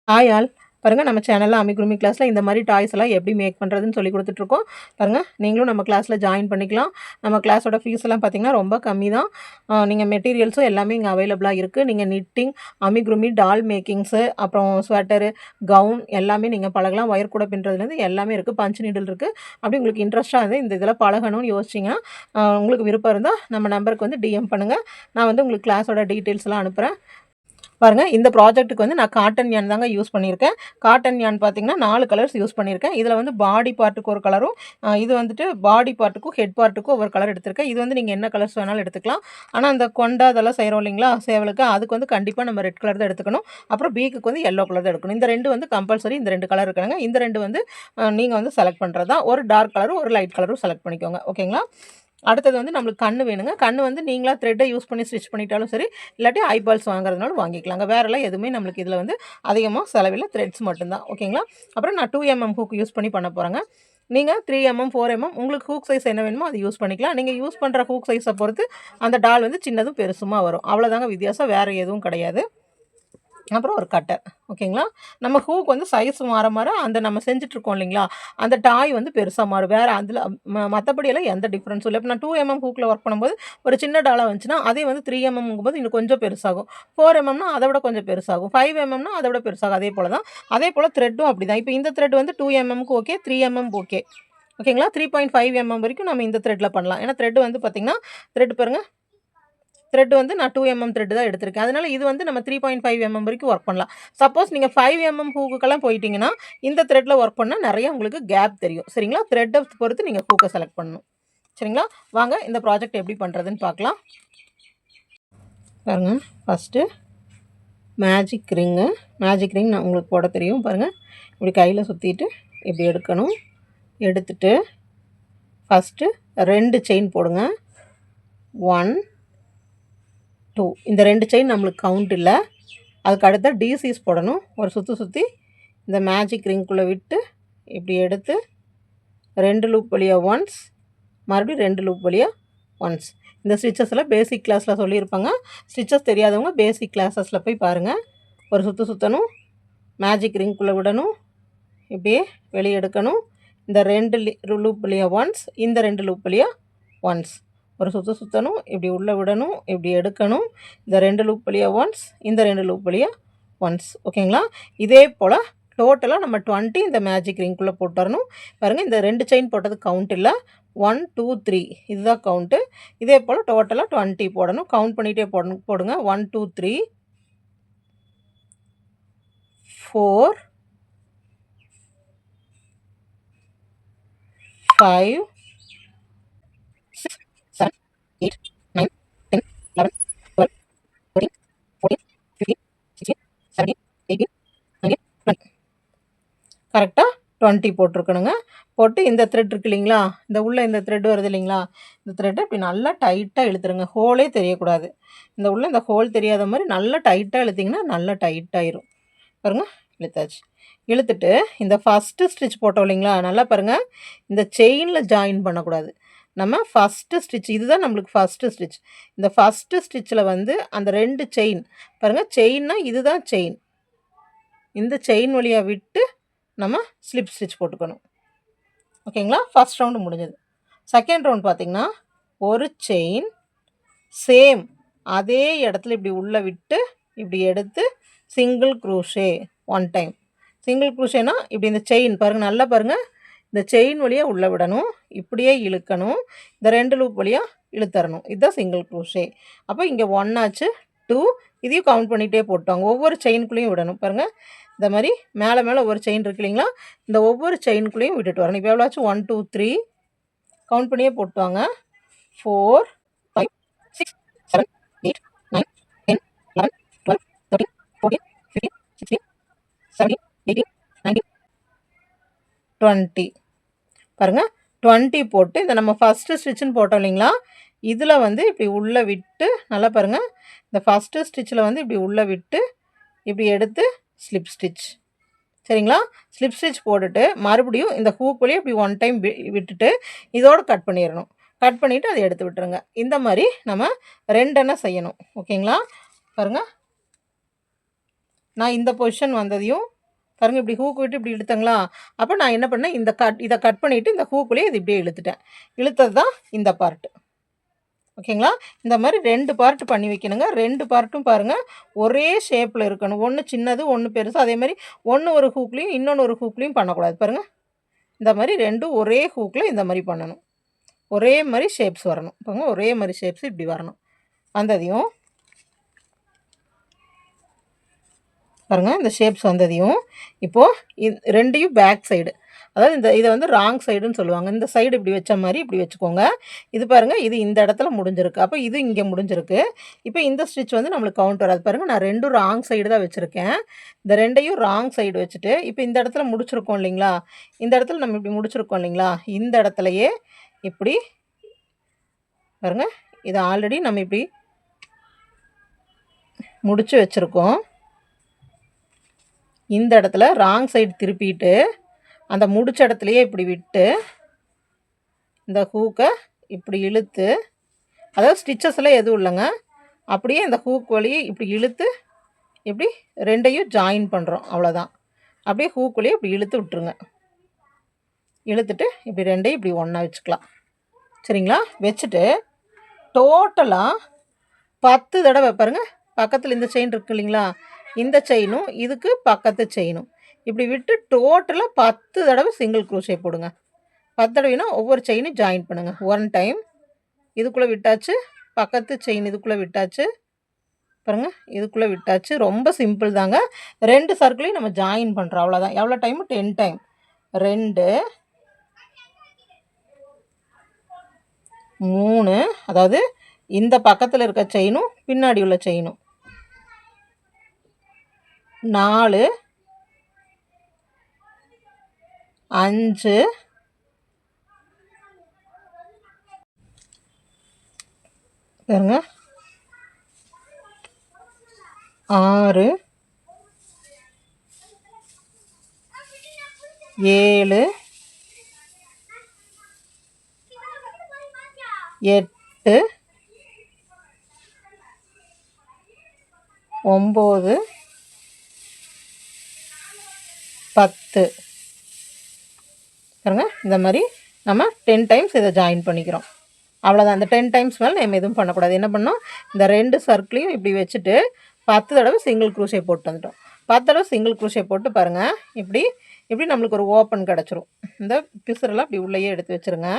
Hi all. பாருங்க நம்ம சேனல்ல அமிகுருமி கிளாஸ்ல இந்த மாரி டாய்ஸ் எல்லாம் எப்படி மேக் பண்றதுன்னு சொல்லிக் குடுத்துட்டுருக்கோம். பாருங்க நீங்களும் நம்ம கிளாஸ்ல ஜாயின் பண்ணிக்கலாம். நம்ம கிளாஸோட ஃபீஸ் எல்லாம் பார்த்தீங்கன்னா ரொம்ப கம்மி தான். நீங்க மெட்டீரியல்ஸும் எல்லாமே இங்க அவைலபிளா இருக்கு. நீங்க நிட்டிங், அமிகுருமி டால் மேக்கிங்ஸு, அப்புறம் ஸ்வெட்டரு, கவுன் எல்லாமே நீங்க பழகலாம். ஒயர் கூட பின்றதுலேருந்து எல்லாமே இருக்கு. பஞ்ச் நீடில் இருக்கு. அப்படி உங்களுக்கு இன்ட்ரெஸ்ட்டா இருந்து இந்த இதில பழகணும்னு யோசிச்சீங்கன்னா, உங்களுக்கு விருப்பம் இருந்தா நம்ம நம்பருக்கு வந்து டிஎம் பண்ணுங்க. நான் வந்து உங்களுக்கு கிளாஸோட டீட்டெயில்ஸ்லாம் அனுப்புறேன். பாருங்க இந்த ப்ராஜெக்ட்டுக்கு வந்து நான் காட்டன் யான் தாங்க யூஸ் பண்ணியிருக்கேன். காட்டன் யான் பார்த்தீங்கன்னா 4 கலர்ஸ் யூஸ் பண்ணியிருக்கேன். இதில வந்து பாடி பார்ட்டுக்கு ஒரு கலரும், இது வந்துட்டு பாடி பார்ட்டுக்கும், ஹெட் பார்ட்டுக்கும் ஒவ்வொரு கலர் எடுத்திருக்கேன். இது வந்து நீங்க என்ன கலர்ஸ் வேணாலும் எடுத்துக்கலாம். ஆனா அந்த கொண்டை அதெல்லாம் செய்றோம் இல்லைங்களா? சேவலுக்கு அதுக்கு வந்து கண்டிப்பா நம்ம ரெட் கலர் தான் எடுத்துக்கணும். அப்புறம் பீக்குக்கு வந்து எல்லோ கலர் தான் எடுக்கணும். இந்த 2 வந்து கம்பல்சரி. இந்த 2 கலர் இருக்குங்க. இந்த 2 வந்து நீங்க வந்து செலக்ட் பண்றது தான். ஒரு டார்க் கலரும், ஒரு லைட் கலரும் செலக்ட் பண்ணிக்கோங்க. ஓகேங்களா? அடுத்தது வந்து நம்மளுக்கு கண்ணு வேணுங்க. கண்ணு வந்து நீங்களா த்ரெட்ட யூஸ் பண்ணி ஸ்டிச் பண்ணிட்டாலும் சரி, இல்லாட்டி ஐபால்ஸ் வாங்குறதுனாலும் வாங்கிக்கலாங்க. வேறலாம் எதுவுமே நம்மளுக்கு இதில வந்து அதிகமா செலவில்ல. த்ரெட்ஸ் மட்டும் தான். ஓகேங்களா? அப்புறம் நான் 2 ஹூக் யூஸ் பண்ணி பண்ண போறேங்க. நீங்க 3 4 உங்களுக்கு ஹூக் சைஸ் என்ன வேணுமோ அது யூஸ் பண்ணிக்கலாம். நீங்க யூஸ் பண்ற ஹூக் சைஸ பொறுத்து அந்த டால் வந்து சின்னதும் பெருசுமா வரும். அவ்வளோதாங்க வித்தியாசம். வேற எதுவும் கிடையாது. அப்புறம் ஒரு கட்டர். ஓகேங்களா? நம்ம ஹூக் வந்து சைஸ் மாற மாற அந்த நம்ம செஞ்சுட்ருக்கோம் இல்லைங்களா? அந்த டாய் வந்து பெருசா மாறும். வேற அதில மத்தபடியெல்லாம் எந்த டிஃப்ரென்ஸும் இல்ல. இப்ப நான் 2 ஹூக்ல ஒர்க் பண்ணும்போது ஒரு சின்ன டாலா வந்துச்சுன்னா, அதே வந்து 3 ங்கும்போது இன்னும் கொஞ்சம் பெருசாகும். 4 னா அத விட கொஞ்சம் பெருசாகும். 5 னா அத விட பெருசாகும். அதே போல தான். அதே போல த்ரெட்டும் அப்படிதான். இப்ப இந்த த்ரெட் வந்து 2 க்கு ஓகே, 3 ஓகே. ஓகேங்களா? 3.5 வரைக்கும் நம்ம இந்த த்ரெட்ல பண்ணலாம். ஏன்னா த்ரெட் வந்து பார்த்தீங்கன்னா, த்ரெட் பாருங்க. த்ரெட் வந்து நான் 2 த்ரெட் தான் எடுத்திருக்கேன். அதனால இது வந்து நம்ம 3.5 வரைக்கும் ஒர்க் பண்ணலாம். சப்போஸ் நீங்க 5 ஹூக்குக்கெல்லாம் போயிட்டீங்கன்னா, இந்த த்ரெட்ல ஒர்க் பண்ணா நெறைய உங்களுக்கு கேப் தெரியும். சரிங்களா? த்ரெட்ட பொறுத்து நீங்க ஹூக்க செலக்ட் பண்ணணும். சரிங்களா? வாங்க இந்த ப்ராஜெக்ட் எப்படி பண்றதுன்னு பார்க்கலாம். பாருங்க. First magic ring. Magic ring நான் உங்களுக்கு போட தெரியும். பாருங்க. இப்படி கையில சுத்திட்டு இப்படி எடுக்கணும். எடுத்துட்டு ஃபர்ஸ்ட்டு 2 செயின் போடுங்க. 1 2 இந்த 2 செயின் நம்மளுக்கு கவுண்ட் இல்ல. அதுக்கு அடுத்த டிசிஸ் போடணும். ஒரு சுத்தி இந்த மேஜிக் ரிங்குக்குள்ள விட்டு இப்படி எடுத்து 2 லூப் வழியா ஒன்ஸ், மறுபடியும் 2 லூப் வழியா ஒன்ஸ். இந்த ஸ்டிச்சஸ்லாம் பேசிக் கிளாஸ்ல சொல்லியிருப்பாங்க. ஸ்டிச்சஸ் தெரியாதவங்க பேசிக் கிளாஸஸ்ல போய் பாருங்க. ஒரு சுத்தணும். மேஜிக் ரிங்குக்குள்ள விடணும். இப்படியே வெளிய எடுக்கணும். இந்த 2 லூப் வழியா ஒன்ஸ், இந்த 2 லூப் வழியா ஒன்ஸ். ஒரு சுத்தணும். இப்படி உள்ள விடணும். இப்படி எடுக்கணும். இந்த 2 லூப் வழியா ஒன்ஸ், இந்த 2 லூப் வழியா ஒன்ஸ். ஓகேங்களா? இதே போல டோட்டலா நம்ம 20 இந்த மேஜிக் ரிங்குக்குள்ள போட்டுறணும். பாருங்க இந்த 2 செயின் போட்டது கவுண்ட் இல்ல. 1 2 3 இதுதான் கவுண்ட். இதே போல டோட்டலா 20 போடணும். கவுண்ட் பண்ணிட்டே போடுங்க. 1 2 3 4 5 6 7 8 9 10 11 12 13 14 15 16 17 18 19 20. கரெக்டா 20 போட்டுருக்கணுங்க. போட்டு இந்த த்ரெட் இருக்கு இல்லைங்களா? இந்த உள்ள இந்த த்ரெட் வருது இல்லைங்களா? இந்த த்ரெட்ட இப்படி நல்லா டைட்டா இழுத்துருங்க. ஹோலே தெரியக்கூடாது. இந்த உள்ள இந்த ஹோல் தெரியாத மாரி நல்லா டைட்டா இழுத்தீங்கன்னா, நல்லா டைட் ஆயிரும். பாருங்க இழுத்தாச்சு. இழுத்துட்டு இந்த ஃபர்ஸ்ட்டு ஸ்டிச் போட்டோம் இல்லைங்களா? நல்லா பாருங்க. இந்த செயின்ல ஜாயின் பண்ணக்கூடாது. நம்ம ஃபர்ஸ்ட்டு ஸ்டிச் இதுதான் நம்மளுக்கு ஃபர்ஸ்ட்டு ஸ்டிச். இந்த ஃபர்ஸ்ட்டு ஸ்டிச்ல வந்து அந்த 2 செயின் பாருங்க செயின்னா இதுதான் செயின். இந்த செயின் வழியா விட்டு நம்ம ஸ்லிப் ஸ்டிச் போட்டுக்கணும். ஓகேங்களா? ஃபர்ஸ்ட் ரவுண்டு முடிஞ்சது. செகண்ட் ரவுண்ட் பார்த்தீங்கன்னா, ஒரு செயின் சேம் அதே இடத்துல இப்படி உள்ள விட்டு, இப்படி எடுத்து சிங்கிள் க்ரோஷே 1 டைம். சிங்கிள் க்ரோஷேனா இப்படி இந்த செயின் பாருங்க நல்லா பாருங்க. இந்த செயின் வழியா உள்ள விடணும். இப்படியே இழுக்கணும். இந்த 2 லூப் வழியா இழுத்தரணும். இதுதான் சிங்கிள் க்ரோஷே. அப்போ இங்க 1 ஆச்சு, 2 இதையும் கவுண்ட் பண்ணிட்டே போட்டாங்க. ஒவ்வொரு செயினுக்குள்ளேயும் விடணும். பாருங்க. இந்த மாரி மேல மேல ஒரு செயின் இருக்கு இல்லைங்களா? இந்த ஒவ்வொரு செயினுக்குள்ளேயும் விட்டுட்டு வரணும். இப்போ எவ்வளோ ஆச்சு? 1 2 3 கவுண்ட் பண்ணியே போட்டு வாங்க. 4 5 6 7 8 9 10 11 12 13 14 15 16 17 18 19 20 பாருங்க. 20 போட்டு இந்த நம்ம ஃபர்ஸ்ட்டு ஸ்டிச்சுன்னு போட்டோம் இல்லைங்களா? இதில வந்து இப்படி உள்ள விட்டு நல்லா பாருங்க. இந்த ஃபர்ஸ்ட்டு ஸ்டிச்சில வந்து இப்படி உள்ள விட்டு, இப்படி எடுத்து ஸ்லிப் ஸ்டிச். சரிங்களா? ஸ்லிப் ஸ்டிச் போட்டுட்டு மறுபடியும் இந்த ஹூக் வழியா இப்படி 1 டைம் விட்டுட்டு இதோட கட் பண்ணிறணும். கட் பண்ணிட்டு அத எடுத்து விட்டுருங்க. இந்த மாரி நம்ம 2 செய்யணும். ஓகேங்களா? பாருங்க. நான் இந்த பொசிஷன் வந்ததையும் பாருங்கள் இப்படி ஹூக் விட்டு இப்படி இழுத்தங்களா. அப்போ நான் என்ன பண்ணேன், இதை கட் பண்ணிவிட்டு இந்த ஹூக்குள்ளேயே இது இப்படியே இழுத்துட்டேன். இழுத்தது தான் இந்த பார்ட்டு. ஓகேங்களா. இந்த மாதிரி 2 பார்ட் பண்ணி வைக்கணுங்க. 2 பார்ட்டும் பாருங்கள் ஒரே ஷேப்பில் இருக்கணும். ஒன்று சின்னது ஒன்று பெருசு. அதே மாதிரி ஒன்று ஒரு ஹூக்லேயும் இன்னொன்று ஒரு ஹூக்லேயும் பண்ணக்கூடாது. பாருங்கள் இந்த மாதிரி 2 ஒரே ஹூக்கில் இந்த மாதிரி பண்ணணும். ஒரே மாதிரி ஷேப்ஸ் வரணும். பாருங்கள் ஒரே மாதிரி ஷேப்ஸ் இப்படி வரணும். வந்ததையும் பாருங்கள் இந்த ஷேப்ஸ் வந்ததையும் இப்போது 2யும் பேக் சைடு, அதாவது இதை வந்து ராங் சைடுன்னு சொல்லுவாங்க. இந்த சைடு இப்படி வச்ச மாதிரி இப்படி வச்சுக்கோங்க. இது பாருங்கள் இது இந்த இடத்துல முடிஞ்சிருக்கு. அப்போ இது இங்கே முடிஞ்சிருக்கு. இப்போ இந்த ஸ்டிச் வந்து நம்மளுக்கு கவுண்ட் வராது. பாருங்கள் நான் 2 ராங் சைடு தான் வச்சுருக்கேன். இந்த 2யும் ராங் சைடு வச்சுட்டு இப்போ இந்த இடத்துல முடிச்சிருக்கோம் இல்லைங்களா. இந்த இடத்துல நம்ம இப்படி முடிச்சிருக்கோம் இல்லைங்களா. இந்த இடத்துலையே இப்படி பாருங்கள் இது ஆல்ரெடி நம்ம இப்படி முடிச்சு வச்சுருக்கோம். இந்த இடத்துல ராங் சைடு திருப்பிட்டு அந்த முடிச்ச இடத்துலையே இப்படி விட்டு இந்த ஹூக்கை இப்படி இழுத்து, அதாவது ஸ்டிச்சஸ்லாம் எதுவும் இல்லைங்க, அப்படியே இந்த ஹூக் வழியே இப்படி இழுத்து இப்படி 2யும் ஜாயின் பண்ணுறோம். அவ்வளோதான். அப்படியே ஹூக் வழியே இப்படி இழுத்து விட்டுருங்க. இழுத்துட்டு இப்படி 2யும் இப்படி ஒன்றா வச்சுக்கலாம். சரிங்களா. வச்சுட்டு டோட்டலாக 10 தடவை பாருங்கள் பக்கத்தில் இந்த செயின் இருக்குது இல்லைங்களா, இந்த செயினும் இதுக்கு பக்கத்து செயினும் இப்படி விட்டு டோட்டலாக 10 தடவை சிங்கிள் க்ரோஷே போடுங்க. 10 தடவைனா ஒவ்வொரு செயினும் ஜாயின் பண்ணுங்கள். 1 டைம் இதுக்குள்ளே விட்டாச்சு, பக்கத்து செயின் இதுக்குள்ளே விட்டாச்சு, பாருங்கள் இதுக்குள்ளே விட்டாச்சு. ரொம்ப சிம்பிள் தாங்க. 2 சர்க்கிளையும் நம்ம ஜாயின் பண்ணுறோம். அவ்வளோதான். எவ்வளோ டைமு 10 டைம். 2 3, அதாவது இந்த பக்கத்தில் இருக்க செயினும் பின்னாடி உள்ள செயினும் 4 5 பாருங்க 6 7 8 9 10 பாருங்க. இந்த மாதிரி நம்ம 10 டைம்ஸ் இதை ஜாயின் பண்ணிக்கிறோம். அவ்வளோதான். அந்த 10 டைம்ஸ் மேலே நம்ம எதுவும் பண்ணக்கூடாது. என்ன பண்ணோம், இந்த 2 சர்க்கிளையும் இப்படி வச்சுட்டு 10 தடவை சிங்கிள் க்ரூஷே போட்டு வந்துட்டோம். 10 தடவை சிங்கிள் க்ரூஷே போட்டு பாருங்கள் இப்படி இப்படி நம்மளுக்கு ஒரு ஓப்பன் கிடச்சிரும். இந்த பிசுரெல்லாம் இப்படி உள்ளேயே எடுத்து வச்சுருங்க.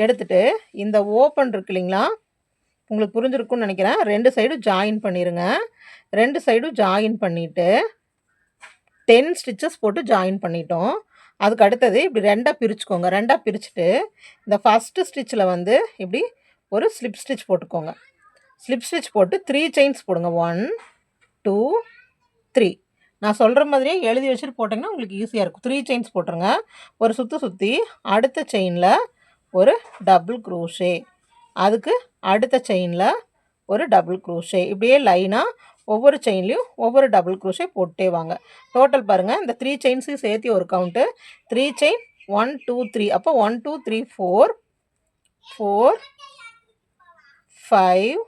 எடுத்துகிட்டு இந்த ஓப்பன் இருக்கு இல்லைங்களா, உங்களுக்கு புரிஞ்சிருக்குன்னு நினைக்கிறேன். 2 சைடும் ஜாயின் பண்ணிடுங்க. 2 சைடும் ஜாயின் பண்ணிவிட்டு 10 ஸ்டிச்சஸ் போட்டு ஜாயின் பண்ணிட்டோம். அதுக்கு அடுத்தது இப்படி 2ஆக பிரிச்சுக்கோங்க. 2ஆக பிரிச்சுட்டு இந்த ஃபஸ்ட்டு ஸ்டிச்சில் வந்து இப்படி ஒரு ஸ்லிப் ஸ்டிச் போட்டுக்கோங்க. ஸ்லிப் ஸ்டிச் போட்டு 3 செயின்ஸ் போடுங்க. 1 2 3. நான் சொல்கிற மாதிரியே எழுதி வச்சுட்டு போட்டிங்கன்னா உங்களுக்கு ஈஸியாக இருக்கும். 3 செயின்ஸ் போட்டுருங்க. ஒரு சுற்றி அடுத்த செயினில் ஒரு டபுள் க்ரோஷே, அதுக்கு அடுத்த செயினில் ஒரு டபுள் க்ரோஷே, இப்படியே லைனாக ஒவ்வொரு செயின்லேயும் ஒவ்வொரு டபுள் க்ரோஷே போட்டே வாங்க. டோட்டல் பாருங்கள் இந்த 3 செயின்ஸையும் சேர்த்து ஒரு கவுண்ட்டு. 3 செயின் 1 2 3. அப்போ 1 2 3 4 4 5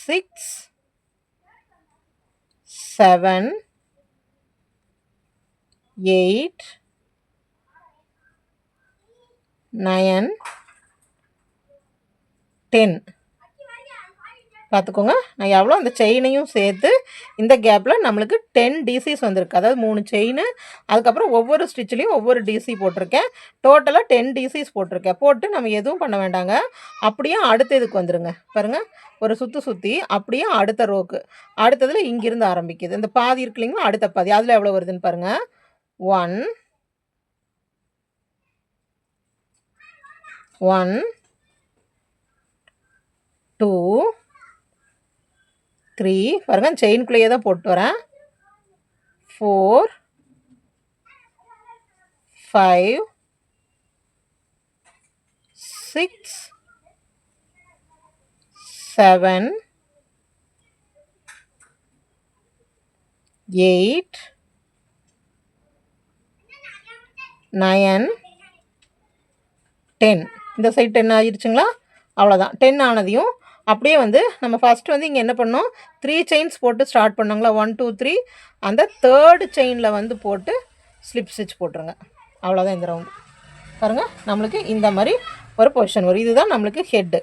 6 7 8 9 10. பார்த்துக்கோங்க நான் எவ்வளோ அந்த செயினையும் சேர்த்து இந்த கேப்பில் நம்மளுக்கு 10 டிசிஸ் வந்திருக்கு. அதாவது 3 செயின், அதுக்கப்புறம் ஒவ்வொரு ஸ்டிச்லேயும் ஒவ்வொரு டிசி போட்டிருக்கேன். டோட்டலாக 10 டிசிஸ் போட்டிருக்கேன். போட்டு நம்ம எதுவும் பண்ண வேண்டாங்க. அப்படியே அடுத்த இதுக்கு வந்துடுங்க. பாருங்கள் ஒரு சுற்றி அப்படியே அடுத்த ரோக்கு, அடுத்ததில் இங்கிருந்து ஆரம்பிக்குது. இந்த பாதி இருக்கு இல்லைங்களா, அடுத்த பாதி அதில் எவ்வளோ வருதுன்னு பாருங்கள். 1 1 2 3 பாருங்கள் செயின்குள்ளேயே தான் போட்டு வரேன். 4 5 6 7 8 9 10. இந்த சைடு 10 ஆகிடுச்சுங்களா. அவ்வளோதான். 10 ஆனதையும் அப்படியே வந்து நம்ம ஃபஸ்ட்டு வந்து இங்கே என்ன பண்ணோம், 3 செயின்ஸ் போட்டு ஸ்டார்ட் பண்ணோங்களா, 1 2 3. அந்த தேர்டு செயினில் வந்து போட்டு ஸ்லிப் ஸ்டிச் போட்டுருங்க. அவ்வளோதான் இந்த ரவுண்டு. பாருங்கள், நம்மளுக்கு இந்த மாதிரி ஒரு பொசிஷன் வரும். இதுதான் நம்மளுக்கு ஹெட்டு.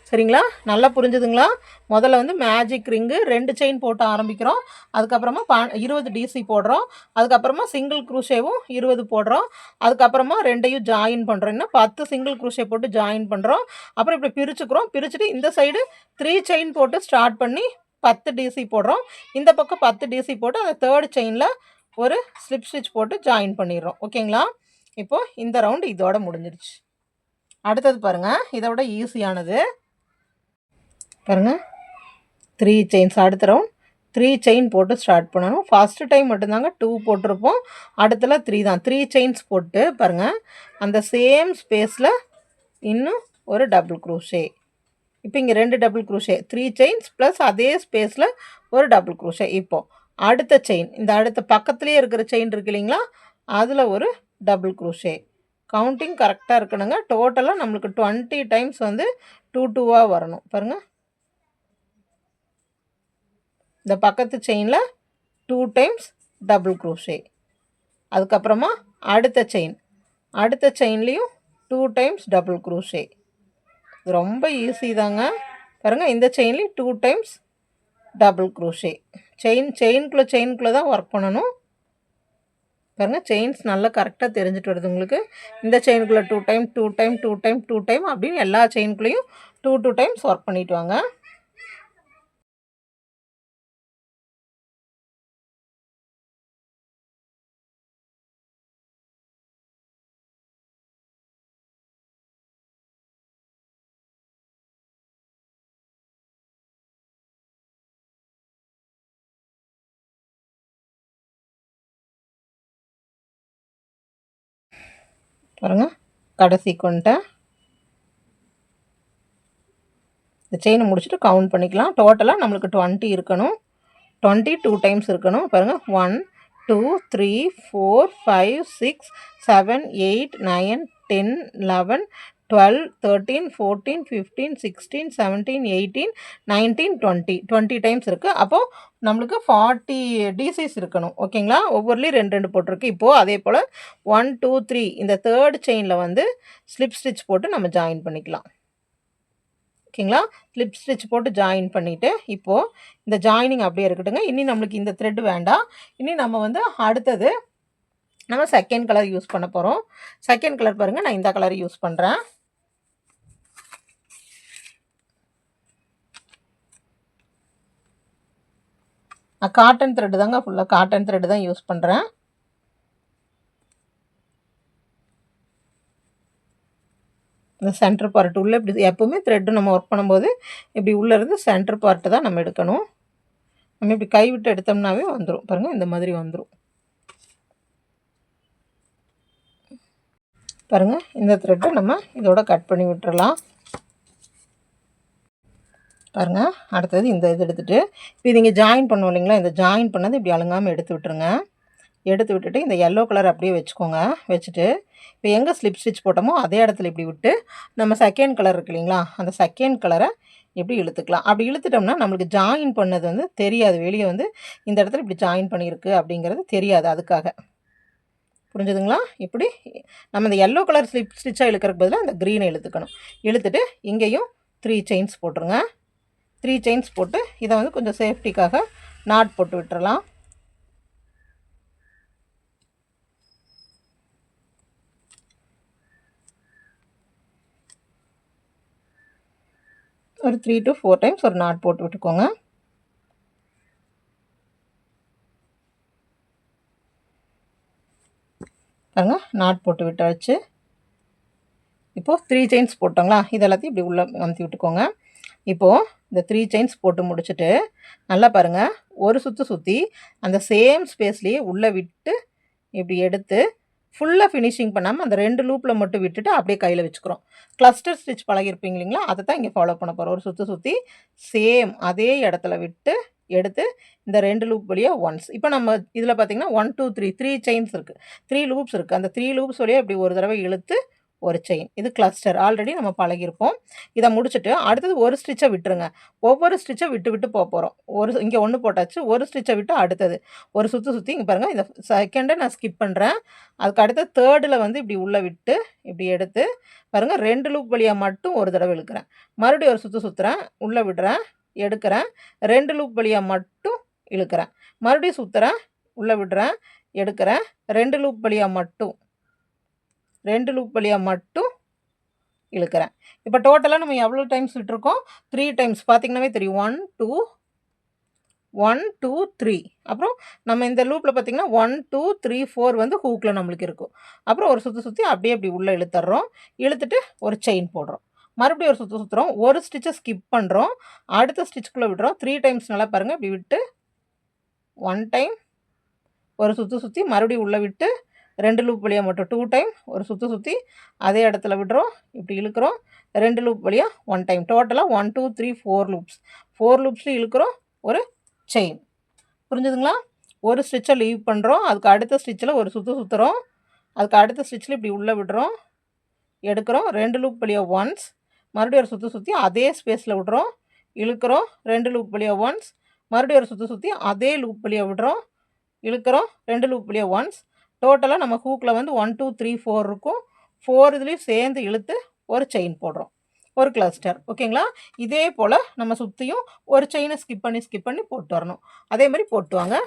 சரிங்களா, நல்லா புரிஞ்சுதுங்களா? முதல்ல வந்து மேஜிக் ரிங்கு 2 செயின் போட்டு ஆரம்பிக்கிறோம். அதுக்கப்புறமா 20 டிசி போடுறோம். அதுக்கப்புறமா சிங்கிள் குரூஷேவும் 20 போடுறோம். அதுக்கப்புறமா 2ஐயும் ஜாயின் பண்ணுறோம். இன்னும் 10 சிங்கிள் குரூஷே போட்டு ஜாயின் பண்ணுறோம். அப்புறம் இப்படி பிரிச்சுக்கிறோம். பிரிச்சுட்டு இந்த சைடு 3 செயின் போட்டு ஸ்டார்ட் பண்ணி 10 டிசி போடுறோம். இந்த பக்கம் 10 டிசி போட்டு அந்த தேர்ட் செயினில் ஒரு ஸ்லிப் ஸ்டிச் போட்டு ஜாயின் பண்ணிடுறோம். ஓகேங்களா? இப்போது இந்த ரவுண்டு இதோட முடிஞ்சிருச்சு. அடுத்தது பாருங்கள், இதை விட ஈஸியானது பாருங்கள். 3 செயின்ஸ். அடுத்த ரவுண்ட் 3 செயின் போட்டு ஸ்டார்ட் பண்ணணும். ஃபஸ்ட்டு டைம் மட்டும்தாங்க 2 போட்டிருப்போம். அடுத்தல 3 தான். 3 செயின்ஸ் போட்டு பாருங்கள், அந்த சேம் ஸ்பேஸில் இன்னும் ஒரு டபுள் குரூஷே. இப்போ இங்கே 2 டபுள் குரூஷே, 3 செயின்ஸ் ப்ளஸ் அதே ஸ்பேஸில் ஒரு டபுள் குரூஷே. இப்போது அடுத்த செயின், இந்த அடுத்த பக்கத்துலேயே இருக்கிற செயின் இருக்கு இல்லைங்களா, அதில் ஒரு டபுள் குரூஷே. கவுண்டிங் கரெக்டாக இருக்கணுங்க. டோட்டலாக நம்மளுக்கு 20 டைம்ஸ் வந்து 2 2வாக வரணும். பாருங்கள், இந்த பக்கத்து செயினில் 2 டைம்ஸ் டபுள் குரூஷே. அதுக்கப்புறமா அடுத்த செயின்லேயும் 2 டைம்ஸ் டபுள் குரூஷே. ரொம்ப ஈஸி தாங்க. பாருங்கள், இந்த செயின்லேயும் 2 டைம்ஸ் டபுள் குரூஷே. செயின்குள்ளே தான் ஒர்க் பண்ணணும். பாருங்கள், செயின்ஸ் நல்லா கரெக்டாக தெரிஞ்சுட்டு வருது உங்களுக்கு. இந்த செயினுக்குள்ளே 2 டைம் 2 டைம் 2 டைம் 2 டைம் அப்படின்னு எல்லா செயினுக்குள்ளேயும் 2 2 டைம்ஸ் ஒர்க் பண்ணிட்டு வாங்க. பாருங்கள், கடைசி கொண்டேன். இந்த செயினை முடிச்சுட்டு கவுண்ட் பண்ணிக்கலாம். டோட்டலாக நம்மளுக்கு 20 இருக்கணும். 20 2 டைம்ஸ் இருக்கணும். பாருங்கள், 1 2 3 4 5 6 7 8 9 10 11 12 13 14 15 16 17 18 19 20 20 டைம்ஸ் இருக்குது. அப்போது நம்மளுக்கு 40 டிசிஸ் இருக்கணும். ஓகேங்களா? ஒவ்வொருலேயும் 2 2 போட்டிருக்கு. இப்போது அதே போல் 1 2 3 இந்த தேர்ட் செயினில் வந்து ஸ்லிப் ஸ்டிச் போட்டு நம்ம ஜாயின் பண்ணிக்கலாம். ஓகேங்களா? ஸ்லிப் ஸ்டிச் போட்டு ஜாயின் பண்ணிவிட்டு இப்போது இந்த ஜாயினிங் அப்படியே இருக்கட்டுங்க. இனி நம்மளுக்கு இந்த த்ரெட் வேண்டாம். இனி நம்ம வந்து அடுத்தது நம்ம செகண்ட் கலர் யூஸ் பண்ண போகிறோம். செகண்ட் கலர் பாருங்கள், நான் இந்த கலர் யூஸ் பண்ணுறேன். நான் காட்டன் த்ரெட்டு தாங்க, ஃபுல்லாக காட்டன் த்ரெட்டு தான் யூஸ் பண்ணுறேன். இந்த சென்டர் பார்ட் உள்ளே இப்படி எப்போவுமே த்ரெட்டு நம்ம ஒர்க் பண்ணும்போது இப்படி உள்ளேருந்து சென்டர் பார்ட்டு தான் நம்ம எடுக்கணும். நம்ம இப்படி கை விட்டு எடுத்தோம்னாவே வந்துடும். பாருங்கள், இந்த மாதிரி வந்துடும். பாருங்கள், இந்த த்ரெட்டை நம்ம இதோட கட் பண்ணி விட்டுறலாம். பாருங்கள், அடுத்தது இந்த இது எடுத்துகிட்டு இப்போ இது இங்கே ஜாயின் பண்ணுவோம் இல்லைங்களா, இந்த ஜாயின் பண்ணது இப்படி அழுங்காமல் எடுத்து விட்டுருங்க. எடுத்து விட்டுட்டு இந்த எல்லோ கலர் அப்படியே வச்சுக்கோங்க. வச்சுட்டு இப்போ எங்கே ஸ்லிப் ஸ்டிச் போட்டோமோ அதே இடத்துல இப்படி விட்டு நம்ம செகண்ட் கலர் இருக்கு இல்லைங்களா, அந்த செகண்ட் கலரை இப்படி இழுத்துக்கலாம். அப்படி இழுத்துட்டோம்னா நம்மளுக்கு ஜாயின் பண்ணது வந்து தெரியாது. வெளியே வந்து இந்த இடத்துல இப்படி ஜாயின் பண்ணியிருக்கு அப்படிங்கிறது தெரியாது. அதுக்காக புரிஞ்சுதுங்களா? இப்படி நம்ம இந்த எல்லோ கலர் ஸ்லிப் ஸ்டிச்சாக இழுக்கிறதுக்கு பதிலாக இந்த க்ரீனை இழுத்துக்கணும். இழுத்துட்டு இங்கேயும் 3 செயின்ஸ் போட்டுருங்க. 3 செயின்ஸ் போட்டு இதை வந்து கொஞ்சம் சேஃப்டிக்காக நாட் போட்டு விட்டுறலாம். ஒரு 3 to 4 டைம்ஸ் ஒரு நாட் போட்டு விட்டுக்கோங்க. பாருங்க, நாட் போட்டு விட்டாச்சு. இப்போது 3 செயின்ஸ் போட்டோங்களா, இதெல்லாத்தையும் இப்படி உள்ளே அமுத்தி விட்டுக்கோங்க. இப்போது இந்த 3 செயின்ஸ் போட்டு முடிச்சுட்டு நல்லா பாருங்கள், ஒரு சுற்றி அந்த சேம் ஸ்பேஸ்லேயே உள்ளே விட்டு இப்படி எடுத்து ஃபுல்லாக ஃபினிஷிங் பண்ணாமல் அந்த 2 லூப்பில் மட்டும் விட்டுட்டு அப்படியே கையில் வச்சுக்கிறோம். கிளஸ்டர் ஸ்டிச் பழகிருப்பீங்க இல்லைங்களா, அதை தான் இங்கே ஃபாலோ பண்ண போகிறோம். ஒரு சுற்றி சேம் அதே இடத்துல விட்டு எடுத்து இந்த 2 லூப் வழியாக ஒன்ஸ். இப்போ நம்ம இதில் பார்த்திங்கன்னா 1 2 3 செயின்ஸ் இருக்குது, 3 லூப்ஸ் இருக்குது. அந்த 3 லூப்ஸ் வழியாக இப்படி ஒரு தடவை இழுத்து ஒரு செயின். இது கிளஸ்டர் ஆல்ரெடி நம்ம பழகியிருப்போம். இதை முடிச்சுட்டு அடுத்தது ஒரு ஸ்டிச்சை விட்டுருங்க. ஒவ்வொரு ஸ்டிச்சை விட்டு விட்டு போகிறோம். இங்கே ஒன்று போட்டாச்சு, ஒரு ஸ்டிச்சை விட்டு அடுத்தது ஒரு சுற்றி இங்கே பாருங்கள். இந்த செகண்டை நான் ஸ்கிப் பண்ணுறேன். அதுக்கு அடுத்த தேர்டில் வந்து இப்படி உள்ளே விட்டு இப்படி எடுத்து பாருங்கள், 2 லூப் வழியாக மட்டும் ஒரு தடவை இழுக்கிறேன். மறுபடியும் ஒரு சுற்றுறேன், உள்ளே விடுறேன், எடுக்கிறேன், 2 லூப் வழியாக மட்டும் இழுக்கிறேன், மறுபடியும் சுற்றுறேன், உள்ளே விடுறேன், எடுக்கிறேன், 2 லூப் வழியாக மட்டும் 2 லூப் வழியாக மட்டும் இழுக்கிறேன். இப்போ டோட்டலாக நம்ம எவ்வளோ டைம்ஸ் விட்டுருக்கோம்? 3 டைம்ஸ். பார்த்திங்கன்னாவே தெரியும். 1 2 3. அப்புறம் நம்ம இந்த லூப்பில் பார்த்திங்கன்னா 1 2 3 4 வந்து ஹூக்கில் நம்மளுக்கு இருக்கும். அப்புறம் ஒரு சுற்றி அப்படியே அப்படி உள்ளே இழுத்துறோம். இழுத்துட்டு ஒரு செயின் போடுறோம். மறுபடியும் ஒரு சுற்றுறோம். ஒரு ஸ்டிச்சை ஸ்கிப் பண்ணுறோம். அடுத்த ஸ்டிச்சுக்குள்ளே விடுறோம். 3 டைம்ஸ் நல்லா பாருங்கள். இப்படி விட்டு 1 டைம் ஒரு சுற்றி மறுபடியும் உள்ளே விட்டு 2 லூப் வழியாக மட்டும் 2 டைம் ஒரு சுற்றி அதே இடத்துல விடுறோம். இப்படி இழுக்கிறோம். 2 லூப் வழியாக 1 டைம். டோட்டலாக 1 2 3 4 லூப்ஸ். 4 லூப்ஸ்லையும் இழுக்கிறோம், ஒரு செயின். புரிஞ்சுதுங்களா? ஒரு ஸ்டிச்சை லீவ் பண்ணுறோம். அதுக்கு அடுத்த ஸ்டிச்சில் ஒரு சுற்றுறோம். அதுக்கு அடுத்த ஸ்டிச்சில் இப்படி உள்ளே விடுறோம், எடுக்கிறோம், 2 லூப் வழியாக ஒன்ஸ், மறுபடியும் ஒரு சுற்றி அதே ஸ்பேஸில் விடுறோம், இழுக்கிறோம், 2 லூப் வழியாக ஒன்ஸ், மறுபடியும் ஒரு சுற்றி அதே லூப் வழியாக விடுறோம், இழுக்கிறோம், 2 லூப் வழியாக ஒன்ஸ். டோட்டலாக நம்ம ஹூக்கில் வந்து 1 2 3 4 இருக்கும். 4 இதுலேயும் சேர்ந்து இழுத்து ஒரு செயின் போடுறோம், ஒரு கிளஸ்டர். ஓகேங்களா? இதே போல் நம்ம சுற்றியும் ஒரு செயினை ஸ்கிப் பண்ணி போட்டு வரணும். அதே மாதிரி போட்டு வாங்க.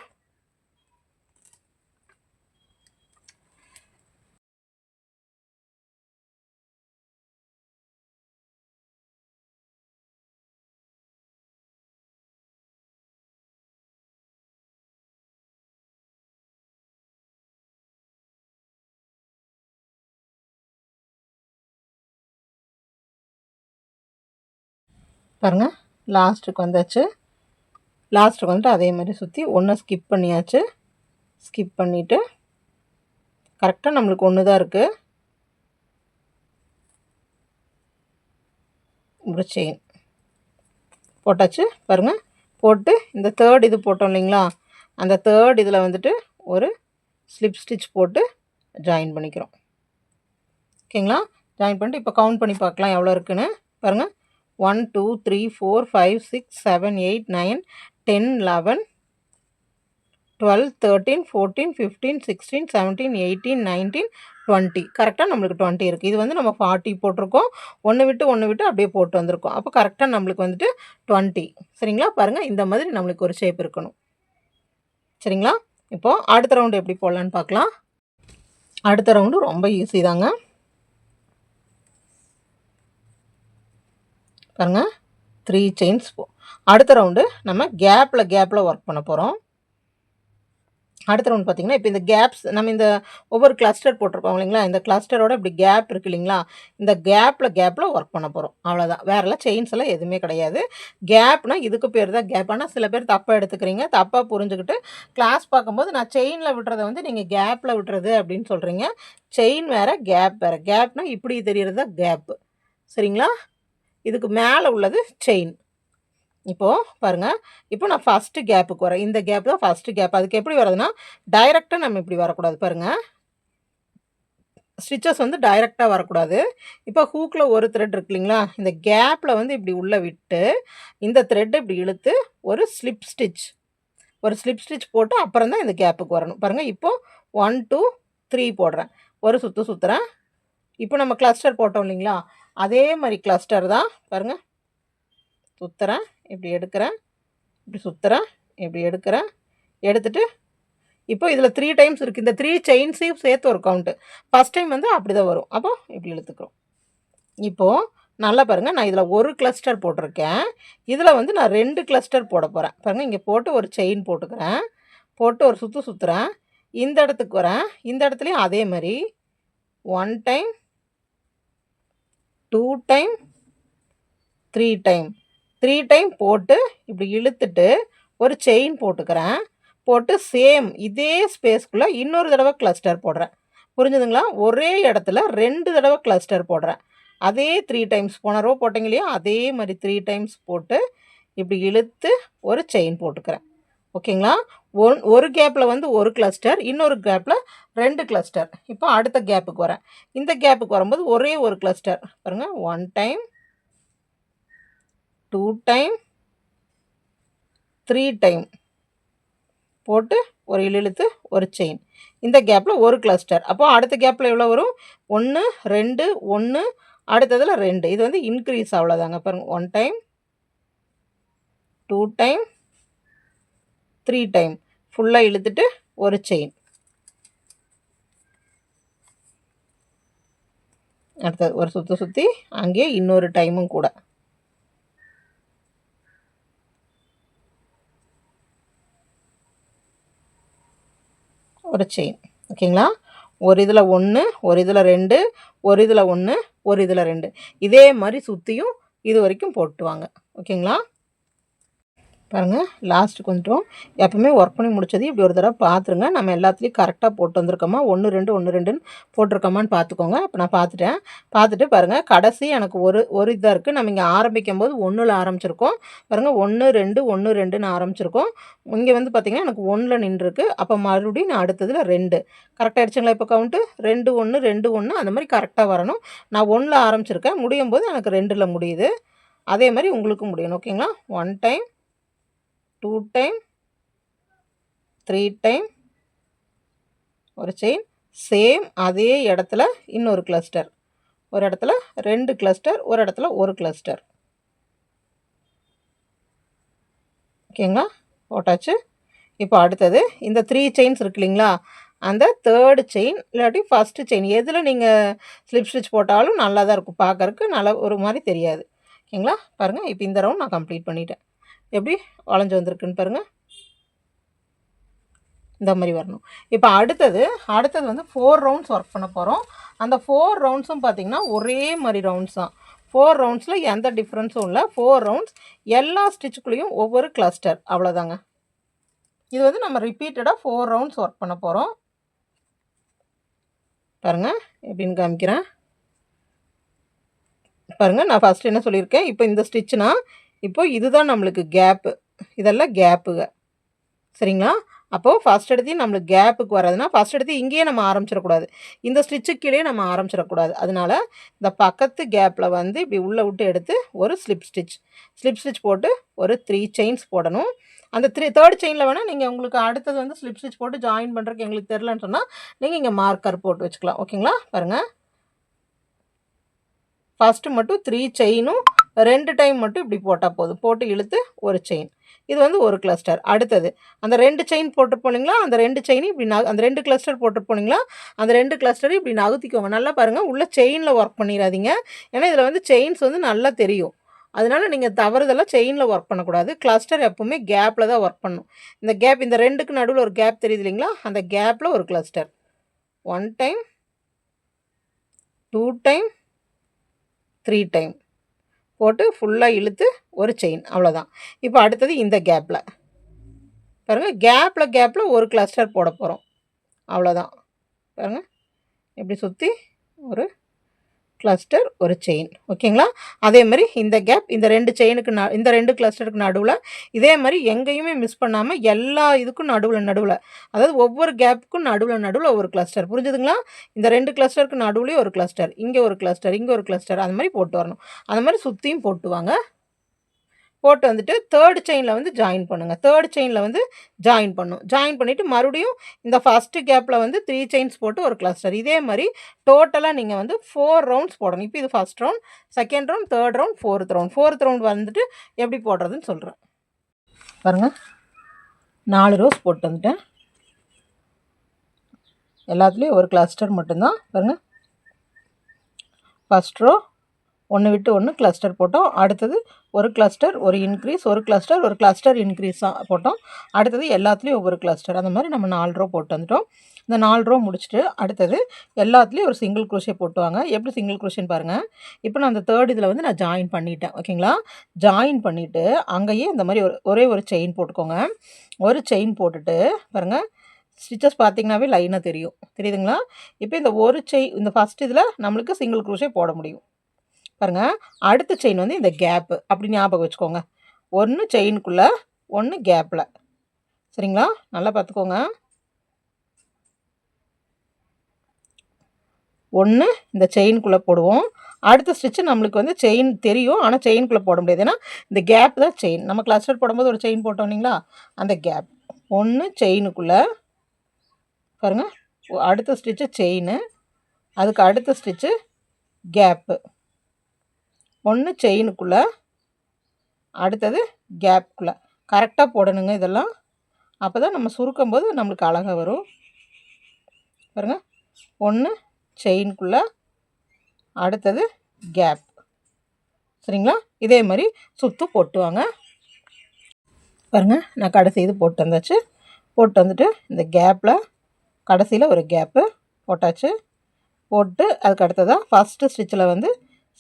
பாருங்கள், லாஸ்ட்டுக்கு வந்தாச்சு. லாஸ்ட்டுக்கு வந்துட்டு அதே மாதிரி சுற்றி ஒன்று ஸ்கிப் பண்ணியாச்சு. ஸ்கிப் பண்ணிவிட்டு கரெக்டாக நம்மளுக்கு ஒன்று தான் இருக்குது. ஒரு செயின் போட்டாச்சு. பாருங்கள், போட்டு இந்த தேர்ட் இது போட்டோம் இல்லைங்களா, அந்த தேர்ட் இதில் வந்துட்டு ஒரு ஸ்லிப் ஸ்டிச் போட்டு ஜாயின் பண்ணிக்கிறோம். ஓகேங்களா? ஜாயின் பண்ணிட்டு இப்போ கவுண்ட் பண்ணி பார்க்கலாம் எவ்வளோ இருக்குன்னு. பாருங்கள், 1 2 3 4 5 6 7 8 9 10 11 12 13 14 15 16 17 18 19 20. கரெக்டாக நம்மளுக்கு 20 இருக்குது. இது வந்து நம்ம 40 போட்டிருக்கோம். ஒன்று விட்டு அப்படியே போட்டு வந்திருக்கோம். அப்போ கரெக்டாக நம்மளுக்கு வந்துட்டு 20. சரிங்களா? பாருங்கள், இந்த மாதிரி நம்மளுக்கு ஒரு ஷேப் இருக்கணும். சரிங்களா? இப்போது அடுத்த ரவுண்டு எப்படி போடலான்னு பார்க்கலாம். அடுத்த ரவுண்டு ரொம்ப ஈஸி தாங்க. பாருங்கள், 3 செயின்ஸ். அடுத்த ரவுண்டு நம்ம கேப்பில் ஒர்க் பண்ண போகிறோம். அடுத்த ரவுண்ட் பார்த்திங்கன்னா, இப்போ இந்த கேப்ஸ் நம்ம இந்த ஒவ்வொரு கிளஸ்டர் போட்டிருப்போம் இல்லைங்களா, இந்த கிளஸ்டரோட இப்படி கேப் இருக்குது இல்லைங்களா, இந்த கேப்பில் ஒர்க் பண்ண போகிறோம். அவ்வளோதான். வேறெல்லாம் செயின்ஸ் எல்லாம் எதுவுமே கிடையாது. கேப்னால் இதுக்கு பேர் தான் கேப். ஆனால் சில பேர் தப்பாக எடுத்துக்கிறீங்க. தப்பாக புரிஞ்சுக்கிட்டு கிளாஸ் பார்க்கும்போது நான் செயினில் விட்டுறதை வந்து நீங்கள் கேப்பில் விட்டுறது அப்படின்னு சொல்கிறீங்க. செயின் வேறு, கேப் வேறு. கேப்னால் இப்படி தெரியறது தான் கேப்பு. சரிங்களா? இதுக்கு மேலே உள்ளது செயின். இப்போது பாருங்கள், இப்போ நான் ஃபஸ்ட்டு கேப்புக்கு வரேன். இந்த கேப் தான் ஃபஸ்ட்டு கேப். அதுக்கு எப்படி வரதுன்னா, டைரெக்டாக நம்ம இப்படி வரக்கூடாது. பாருங்கள், ஸ்டிச்சஸ் வந்து டைரெக்டாக வரக்கூடாது. இப்போ ஹூக்கில் ஒரு த்ரெட் இருக்கு இல்லைங்களா, இந்த கேப்பில் வந்து இப்படி உள்ளே விட்டு இந்த த்ரெட்டை இப்படி இழுத்து ஒரு ஸ்லிப் ஸ்டிச் போட்டு அப்புறம் தான் இந்த கேப்புக்கு வரணும். பாருங்கள், இப்போது 1 2 3 போடுறேன், ஒரு சுற்றுறேன். இப்போ நம்ம கிளஸ்டர் போட்டோம் இல்லைங்களா, அதே மாதிரி கிளஸ்டர் தான். பாருங்கள், சுற்றுறேன், இப்படி எடுக்கிறேன், இப்படி சுற்றுறேன், இப்படி எடுக்கிறேன், எடுத்துகிட்டு இப்போ இதில் 3 டைம்ஸ் இருக்குது. இந்த 3 செயின்ஸையும் சேர்த்து ஒரு கவுண்ட்டு. ஃபஸ்ட் டைம் வந்து அப்படி தான் வரும். அப்போ இப்படி இழுத்துக்கிறோம். இப்போது நல்லா பாருங்கள், நான் இதில் ஒரு கிளஸ்டர் போட்டிருக்கேன். இதில் வந்து நான் 2 கிளஸ்டர் போட போகிறேன். பாருங்கள், இங்கே போட்டு ஒரு செயின் போட்டுக்கிறேன், போட்டு ஒரு சுற்றுறேன், இந்த இடத்துக்கு வரேன். இந்த இடத்துலையும் அதே மாதிரி 1 டைம் 2 டைம் 3 டைம் 3 டைம் போட்டு இப்படி இழுத்துட்டு ஒரு செயின் போட்டுக்கிறேன். போட்டு சேம் இதே ஸ்பேஸ்க்குள்ளே இன்னொரு தடவை கிளஸ்டர் போடுறேன். புரிஞ்சுதுங்களா? ஒரே இடத்துல 2 தடவை கிளஸ்டர் போடுறேன். அதே 3 டைம்ஸ் போன ரோ போட்டிங்க இல்லையா, அதே மாதிரி 3 டைம்ஸ் போட்டு இப்படி இழுத்து ஒரு செயின் போட்டுக்கிறேன். ஓகேங்களா? ஒரு கேப்பில் வந்து ஒரு கிளஸ்டர், இன்னொரு கேப்பில் 2 கிளஸ்டர். இப்போ அடுத்த கேப்புக்கு வரேன். இந்த கேப்புக்கு வரும்போது ஒரே ஒரு கிளஸ்டர் பாருங்கள். 1 டைம், 2 டைம், 3 டைம் போட்டு ஒரு இழுத்து ஒரு செயின். இந்த கேப்பில் ஒரு கிளஸ்டர். அப்போ அடுத்த கேப்பில் எவ்வளோ வரும்? 1 2 1 அடுத்ததில் 2. இது வந்து இன்க்ரீஸ் அவ்வளோதாங்க பாருங்கள். 1 டைம், 2 டைம், 3 டைம் ஃபுல்லாக இழுத்துட்டு ஒரு செயின். அடுத்தது ஒரு சுற்றி அங்கேயே இன்னொரு டைமும் கூட. ஒரு செயின். ஓகேங்களா? ஒரு இதில் 1, ஒரு இதில் 2, ஒரு இதில் 1, ஒரு இதில் 2. இதே மாதிரி சுற்றியும் இது வரைக்கும் போட்டு வாங்க. ஓகேங்களா? பாருங்கள், லாஸ்ட்டுக்கு வந்துட்டோம். எப்பவுமே ஒர்க் பண்ணி முடிச்சது இப்படி ஒரு தடவை பார்த்துருங்க. நம்ம எல்லாத்துலேயும் கரெக்டாக போட்டு வந்திருக்கோமா, 1 2 1 2ன்னு போட்டிருக்கோமான்னு பார்த்துக்கோங்க. இப்போ நான் பார்த்துட்டேன். பார்த்துட்டு பாருங்கள், கடைசி எனக்கு ஒரு இதாக இருக்குது. நம்ம இங்கே ஆரம்பிக்கும் போது 1ல் ஆரம்பிச்சிருக்கோம். பாருங்கள், 1 2 1 2ன்னு ஆரம்பிச்சிருக்கோம். இங்கே வந்து பார்த்திங்கன்னா எனக்கு 1ல் நின்றுருக்கு. அப்போ மறுபடியும் நான் அடுத்ததில் 2 கரெக்டாக ஆகிடுச்சுங்களா? இப்போ கவுண்ட்டு 2 1 2 1 அந்த மாதிரி கரெக்டாக வரணும். நான் 1ல் ஆரம்பிச்சிருக்கேன். முடியும் போது எனக்கு 2ல் முடியுது. அதே மாதிரி உங்களுக்கு முடியணும். ஓகேங்களா? 1 டைம், 2 டைம், 3 டைம் ஒரு செயின். சேம் அதே இடத்துல இன்னொரு கிளஸ்டர். ஒரு இடத்துல 2 கிளஸ்டர், ஒரு இடத்துல ஒரு கிளஸ்டர். ஓகேங்களா? போட்டாச்சு. இப்போ அடுத்தது இந்த 3 செயின்ஸ் இருக்கு இல்லைங்களா? அந்த 3rd செயின் இல்லாட்டி ஃபஸ்ட்டு செயின் எதில் நீங்கள் ஸ்லிப் ஸ்டிச் போட்டாலும் நல்லா தான் இருக்கும். பார்க்கறக்கு நல்லா ஒரு மாதிரி தெரியாது. ஓகேங்களா? பாருங்கள், இப்போ இந்த ரவுண்ட் நான் கம்ப்ளீட் பண்ணிட்டேன். எப்படி வளைஞ்சு வந்திருக்குன்னு பாருங்கள். இந்த மாதிரி வரணும். இப்போ அடுத்தது வந்து 4 ரவுண்ட்ஸ் ஒர்க் பண்ண போகிறோம். அந்த 4 ரவுண்ட்ஸும் பார்த்திங்கன்னா ஒரே மாதிரி ரவுண்ட்ஸ் தான். 4 ரவுண்ட்ஸில் எந்த டிஃப்ரென்ஸும் இல்லை. 4 ரவுண்ட்ஸ் எல்லா ஸ்டிச்சுக்குள்ளேயும் ஒவ்வொரு கிளஸ்டர், அவ்வளோதாங்க. இது வந்து நம்ம ரிப்பீட்டடாக 4 ரவுண்ட்ஸ் ஒர்க் பண்ண போகிறோம். பாருங்கள், எப்படின்னு காமிக்கிறேன். பாருங்கள், நான் ஃபஸ்ட்டு என்ன சொல்லியிருக்கேன், இப்போ இந்த ஸ்டிச்சுனா இப்போ இதுதான் நம்மளுக்கு கேப்பு. இதெல்லாம் கேப்புங்க. சரிங்களா? அப்போது ஃபஸ்ட் எடுத்து நம்மளுக்கு கேப்புக்கு வர்றதுனா ஃபஸ்ட் எடுத்து இங்கேயே நம்ம ஆரம்பிச்சிடக்கூடாது. இந்த ஸ்டிச்சுக்கு கீழே நம்ம ஆரம்பிச்சிடக்கூடாது. அதனால் இந்த பக்கத்து கேப்பில் வந்து இப்படி உள்ளே விட்டு எடுத்து ஒரு ஸ்லிப் ஸ்டிச் போட்டு ஒரு 3 செயின்ஸ் போடணும். அந்த 3rd செயினில் வேணால் நீங்கள் உங்களுக்கு அடுத்தது வந்து ஸ்லிப் ஸ்டிச் போட்டு ஜாயின் பண்ணுறதுக்கு எங்களுக்கு தெரிலன்னு சொன்னால் நீங்கள் இங்கே மார்க்கர் போட்டு வச்சுக்கலாம். ஓகேங்களா? பாருங்கள், ஃபஸ்ட்டு மட்டும் 3 செயினும் 2 டைம் மட்டும் இப்படி போட்டால் போதும். போட்டு இழுத்து ஒரு செயின். இது வந்து ஒரு கிளஸ்டர். அடுத்தது அந்த 2 செயின் போட்டு போனீங்களா, அந்த 2 செயினையும் இப்படி அந்த 2 கிளஸ்டர் போட்டு போனீங்களா, அந்த 2 கிளஸ்டரையும் இப்படி நகர்த்திக்கோங்க. நல்லா பாருங்கள், உள்ள செயினில் ஒர்க் பண்ணிடாதீங்க. ஏன்னா இதில் வந்து செயின்ஸ் வந்து நல்லா தெரியும். அதனால நீங்கள் தவறுதெல்லாம் செயினில் ஒர்க் பண்ணக்கூடாது. கிளஸ்டர் எப்போவுமே கேப்பில் தான் ஒர்க் பண்ணணும். இந்த கேப், இந்த 2க்கு நடுவில் ஒரு கேப் தெரியுது இல்லைங்களா, அந்த கேப்பில் ஒரு கிளஸ்டர். 1 டைம், 2 டைம், 3 டைம் போட்டு ஃபுல்லாக இழுத்து ஒரு செயின். அவ்வளோதான். இப்போ அடுத்தது இந்த கேப்பில் பாருங்கள், கேப்பில் ஒரு கிளஸ்டர் போட போகிறோம். அவ்வளோதான். பாருங்கள், எப்படி சுற்றி ஒரு கிளஸ்டர் ஒரு செயின். ஓகேங்களா? அதே மாதிரி இந்த கேப், இந்த 2 செயினுக்கு இந்த 2 கிளஸ்டருக்கு நடுவில் இதே மாதிரி எங்கேயுமே மிஸ் பண்ணாமல் எல்லா இதுக்கும் நடுவில் அதாவது ஒவ்வொரு கேப்புக்கும் நடுவில் ஒரு கிளஸ்டர். புரிஞ்சுதுங்களா? இந்த 2 கிளஸ்டருக்கு நடுவுலேயும் ஒரு கிளஸ்டர், இங்கே ஒரு கிளஸ்டர், இங்கே ஒரு கிளஸ்டர், அந்த மாதிரி போட்டு வரணும். அந்த மாதிரி சுற்றியும் போட்டு வாங்க. போட்டு வந்துட்டு 3rd செயினில் வந்து ஜாயின் பண்ணுங்கள். 3rd செயினில் வந்து ஜாயின் பண்ணிவிட்டு மறுபடியும் இந்த ஃபஸ்ட்டு கேப்பில் வந்து 3 செயின்ஸ் போட்டு ஒரு கிளஸ்டர். இதே மாதிரி டோட்டலாக நீங்கள் வந்து 4 ரவுண்ட்ஸ் போடணும். இப்போ இது first round, second round, 3rd round, 4th round வந்துட்டு எப்படி போடுறதுன்னு சொல்கிறேன். பாருங்கள், 4 ரோஸ் போட்டு வந்துட்டேன். எல்லாத்துலேயும் ஒரு கிளஸ்டர் மட்டும்தான். பாருங்கள், ஃபஸ்ட் ரோ ஒன்று விட்டு ஒன்று கிளஸ்டர் போட்டோம். அடுத்தது ஒரு கிளஸ்டர், ஒரு இன்க்ரீஸ், ஒரு கிளஸ்டர் இன்க்ரீஸாக போட்டோம். அடுத்தது எல்லாத்துலேயும் ஒவ்வொரு கிளஸ்டர். அந்த மாதிரி நம்ம 4 ரோ போட்டு வந்துட்டோம். இந்த 4 ரோ முடிச்சுட்டு அடுத்தது எல்லாத்துலேயும் ஒரு சிங்கிள் குரோஷே போட்டுவாங்க. எப்படி சிங்கிள் குரோஷேன்னு பாருங்கள். இப்போ நான் அந்த 3rd இதில் வந்து நான் ஜாயின் பண்ணிட்டேன். ஓகேங்களா? ஜாயின் பண்ணிவிட்டு அங்கேயே இந்த மாதிரி ஒரே ஒரு செயின் போட்டுக்கோங்க. ஒரு செயின் போட்டுட்டு பாருங்கள், ஸ்டிச்சஸ் பார்த்திங்கனாவே லைனாக தெரியுதுங்களா? இப்போ இந்த ஒரு செயின், இந்த ஃபஸ்ட் இதில் நம்மளுக்கு சிங்கிள் குரோஷே போட முடியும். பாருங்கள், அடுத்த செயின் வந்து இந்த கேப்பு அப்படி ஞாபகம் வச்சுக்கோங்க. ஒன்று செயினுக்குள்ளே, ஒன்று கேப்பில். சரிங்களா? நல்லா பார்த்துக்கோங்க. 1 இந்த செயினுக்குள்ளே போடுவோம். அடுத்த ஸ்டிச்சு நம்மளுக்கு வந்து செயின் தெரியும். ஆனால் செயினுக்குள்ளே போட முடியாது. ஏன்னா இந்த கேப் தான் செயின். நம்ம கிளஸ்டர் போடும்போது ஒரு செயின் போட்டோம் இல்லைங்களா? அந்த கேப். 1 செயினுக்குள்ளே பாருங்க. அடுத்த ஸ்டிச்சு செயினு, அதுக்கு அடுத்த ஸ்டிச்சு கேப்பு. 1 செயினுக்குள்ளே, அடுத்தது கேப்புக்குள்ளே கரெக்டாக போடணுங்க இதெல்லாம். அப்போ தான் நம்ம சுருக்கும்போது நம்மளுக்கு அழகாக வரும். பாருங்கள், 1 செயினுக்குள்ளே, அடுத்தது கேப். சரிங்களா? இதே மாதிரி சுற்று போட்டு வாங்க. பாருங்கள், நான் கடைசி இது போட்டு வந்தாச்சு. போட்டு வந்துட்டு இந்த கேப்பில் கடைசியில் ஒரு கேப்பு போட்டாச்சு. போட்டு அதுக்கு அடுத்ததாக ஃபஸ்ட்டு ஸ்டிச்சில் வந்து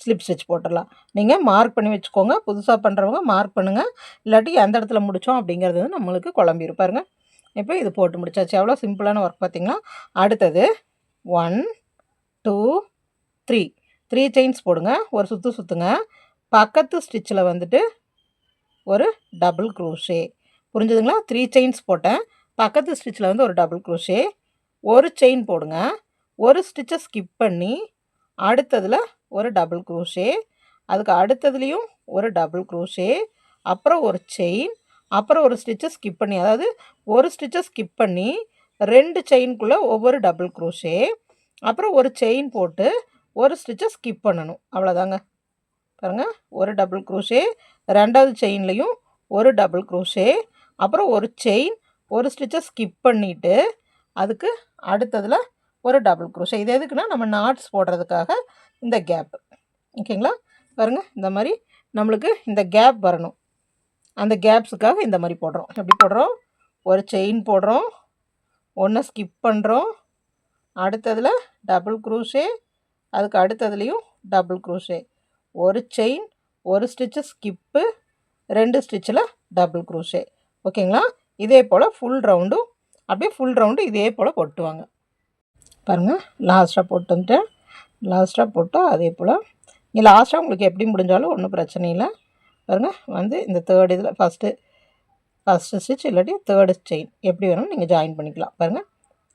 ஸ்லிப் ஸ்டிச் போட்டுடலாம். நீங்கள் மார்க் பண்ணி வச்சுக்கோங்க. புதுசாக பண்ணுறவங்க மார்க் பண்ணுங்கள். இல்லாட்டி எந்த இடத்துல முடித்தோம் அப்படிங்கிறது வந்து நம்மளுக்கு குழம்பிரும். பாருங்கள், இப்போ இது போட்டு முடிச்சாச்சு. எவ்வளோ சிம்பிளான ஒர்க் பார்த்திங்களா? அடுத்தது 1 2 3 செயின்ஸ் போடுங்க. ஒரு சுற்று சுற்றுங்க. பக்கத்து ஸ்டிச்சில் வந்துட்டு ஒரு டபுள் க்ரோஷே. புரிஞ்சுதுங்களா? 3 செயின்ஸ் போட்டேன். பக்கத்து ஸ்டிச்சில் வந்து ஒரு டபுள் க்ரோஷே. ஒரு செயின் போடுங்க. ஒரு ஸ்டிச்சை ஸ்கிப் பண்ணி அடுத்ததில் ஒரு டபுள் க்ரோஷே, அதுக்கு அடுத்ததுலேயும் ஒரு டபுள் க்ரோஷே, அப்புறம் ஒரு செயின், அப்புறம் ஒரு ஸ்டிச்சை ஸ்கிப் பண்ணி, அதாவது ஒரு ஸ்டிச்சை ஸ்கிப் பண்ணி 2 செயின்குள்ளே ஒவ்வொரு டபுள் க்ரோஷே, அப்புறம் ஒரு செயின் போட்டு ஒரு ஸ்டிச்சை ஸ்கிப் பண்ணணும். அவ்வளோதாங்க. பாருங்கள், ஒரு டபுள் க்ரோஷே, ரெண்டாவது செயின்லேயும் ஒரு டபுள் க்ரோஷே, அப்புறம் ஒரு செயின், ஒரு ஸ்டிச்சை ஸ்கிப் பண்ணிவிட்டு அதுக்கு அடுத்ததில் ஒரு டபுள் க்ரோஷே. இது எதுக்குன்னா நம்ம நாட்ஸ் போடுறதுக்காக இந்த கேப். ஓகேங்களா? பாருங்கள், இந்த மாதிரி நம்மளுக்கு இந்த கேப் வரணும். அந்த கேப்ஸுக்காக இந்த மாதிரி போடுறோம். எப்படி போடுறோம்? ஒரு செயின் போடுறோம், ஒன்று ஸ்கிப் பண்ணுறோம், அடுத்ததில் டபுள் க்ரோஷே, அதுக்கு அடுத்ததுலேயும் டபுள் க்ரோஷே, ஒரு செயின், ஒரு ஸ்டிச்சு ஸ்கிப்பு, 2 ஸ்டிச்சில் டபுள் க்ரோஷே. ஓகேங்களா? இதே போல் ஃபுல் ரவுண்டும் அப்படியே ஃபுல் ரவுண்டு இதே போல் போட்டுவாங்க. பாருங்கள், லாஸ்ட்டாக போட்டு வந்துட்டேன். லாஸ்ட்டாக போட்டால் அதே போல் இங்கே லாஸ்ட்டாக உங்களுக்கு எப்படி முடிஞ்சாலும் ஒன்றும் பிரச்சனை இல்லை. பாருங்கள், வந்து இந்த தேர்ட் இதில் ஃபஸ்ட்டு ஸ்டிச் இல்லாட்டி தேர்டு செயின் எப்படி வேணும் நீங்கள் ஜாயின் பண்ணிக்கலாம். பாருங்கள்,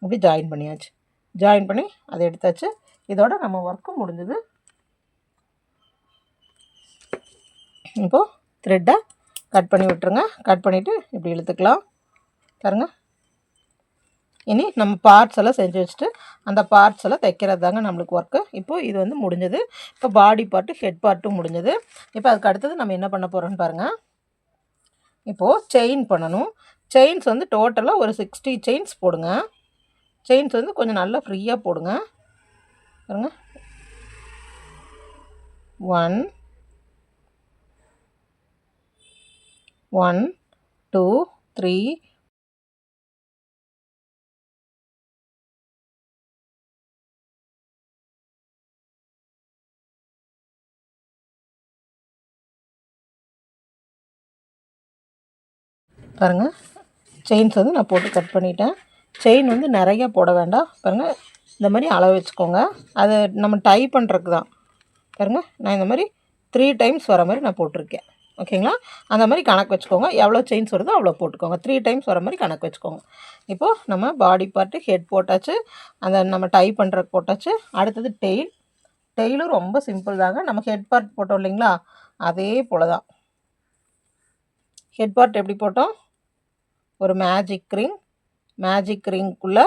இப்படி ஜாயின் பண்ணியாச்சு. ஜாயின் பண்ணி அதை எடுத்தாச்சு. இதோட நம்ம ஒர்க்கு முடிஞ்சது. இப்போது த்ரெட்டை கட் பண்ணி விட்டுருங்க. கட் பண்ணிவிட்டு இப்படி இழுத்துக்கலாம். பாருங்கள், இனி நம்ம பார்ட்ஸ் எல்லாம் செஞ்சு வச்சுட்டு அந்த பார்ட்ஸ் எல்லாம் தைக்கிறது தாங்க நம்மளுக்கு ஒர்க்கு. இப்போது இது வந்து முடிஞ்சது. இப்போ பாடி பார்ட்டு, ஹெட் பார்ட்டும் முடிஞ்சது. இப்போ அதுக்கு அடுத்தது நம்ம என்ன பண்ண போகிறோன்னு பாருங்கள். இப்போது செயின் பண்ணணும். செயின்ஸ் வந்து டோட்டலாக ஒரு 60 செயின்ஸ் போடுங்க. செயின்ஸ் வந்து கொஞ்சம் நல்லா ஃப்ரீயாக போடுங்க. பாருங்க, 1 1 2 3 பாருங்கள், செயின்ஸ் வந்து நான் போட்டு கட் பண்ணிட்டேன். செயின் வந்து நிறையா போட வேண்டாம். பாருங்கள், இந்த மாதிரி அளவு வச்சுக்கோங்க. அது நம்ம டை பண்ணுறதுக்கு தான். பாருங்கள், நான் இந்த மாதிரி 3 டைம்ஸ் வர மாதிரி நான் போட்டிருக்கேன். ஓகேங்களா? அந்த மாதிரி கணக்கு வச்சுக்கோங்க. எவ்வளோ செயின்ஸ் வருதோ அவ்வளோ போட்டுக்கோங்க. 3 டைம்ஸ் வர மாதிரி கணக்கு வச்சுக்கோங்க. இப்போது நம்ம பாடி பார்ட்டு, ஹெட் போட்டாச்சு, அந்த நம்ம டை பண்ணுறதுக்கு போட்டாச்சு. அடுத்தது டெயில். டெயிலும் ரொம்ப சிம்பிள் தாங்க. நம்ம ஹெட் பார்ட் போட்டோம் இல்லைங்களா, அதே போல் தான். ஹெட் பார்ட் எப்படி போட்டோம்? ஒரு மேஜிக் ரிங்குள்ளே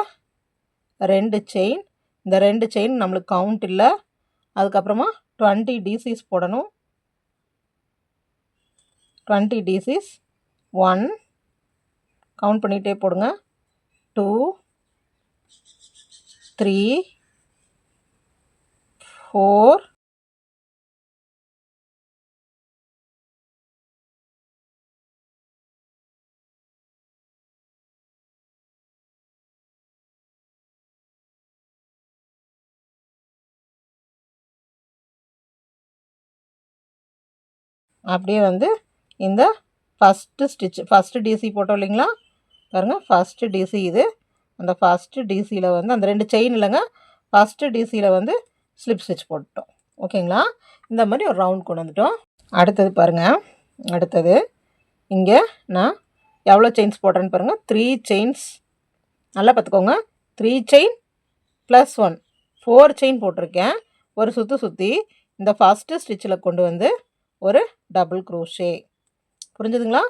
2 செயின். இந்த 2 செயின் நம்மளுக்கு கவுண்ட் இல்லை. அதுக்கப்புறமா 20 டிசிஸ் போடணும். 20 டிசிஸ். 1 கவுண்ட் பண்ணிகிட்டே போடுங்க. 2 3 4 அப்படியே வந்து இந்த ஃபஸ்ட்டு டிசி போட்டோம் இல்லைங்களா? பாருங்கள், ஃபஸ்ட்டு டிசி இது. அந்த ஃபஸ்ட்டு டிசியில் வந்து அந்த 2 செயின் இல்லைங்க, ஃபஸ்ட்டு டிசியில் வந்து ஸ்லிப் ஸ்டிச் போட்டுட்டோம். ஓகேங்களா? இந்த மாதிரி ஒரு ரவுண்ட் கொண்டு வந்துட்டோம். அடுத்தது பாருங்கள், அடுத்தது இங்கே நான் எவ்வளோ செயின்ஸ் போடுறேன்னு பாருங்கள். 3 செயின்ஸ். நல்லா பார்த்துக்கோங்க. 3 செயின் ப்ளஸ் 1 4 செயின் போட்டிருக்கேன். ஒரு சுற்றி இந்த ஃபஸ்ட்டு ஸ்டிச்சில் கொண்டு வந்து ஒரு டபுள் க்ரோஷே. புரிஞ்சுதுங்களா?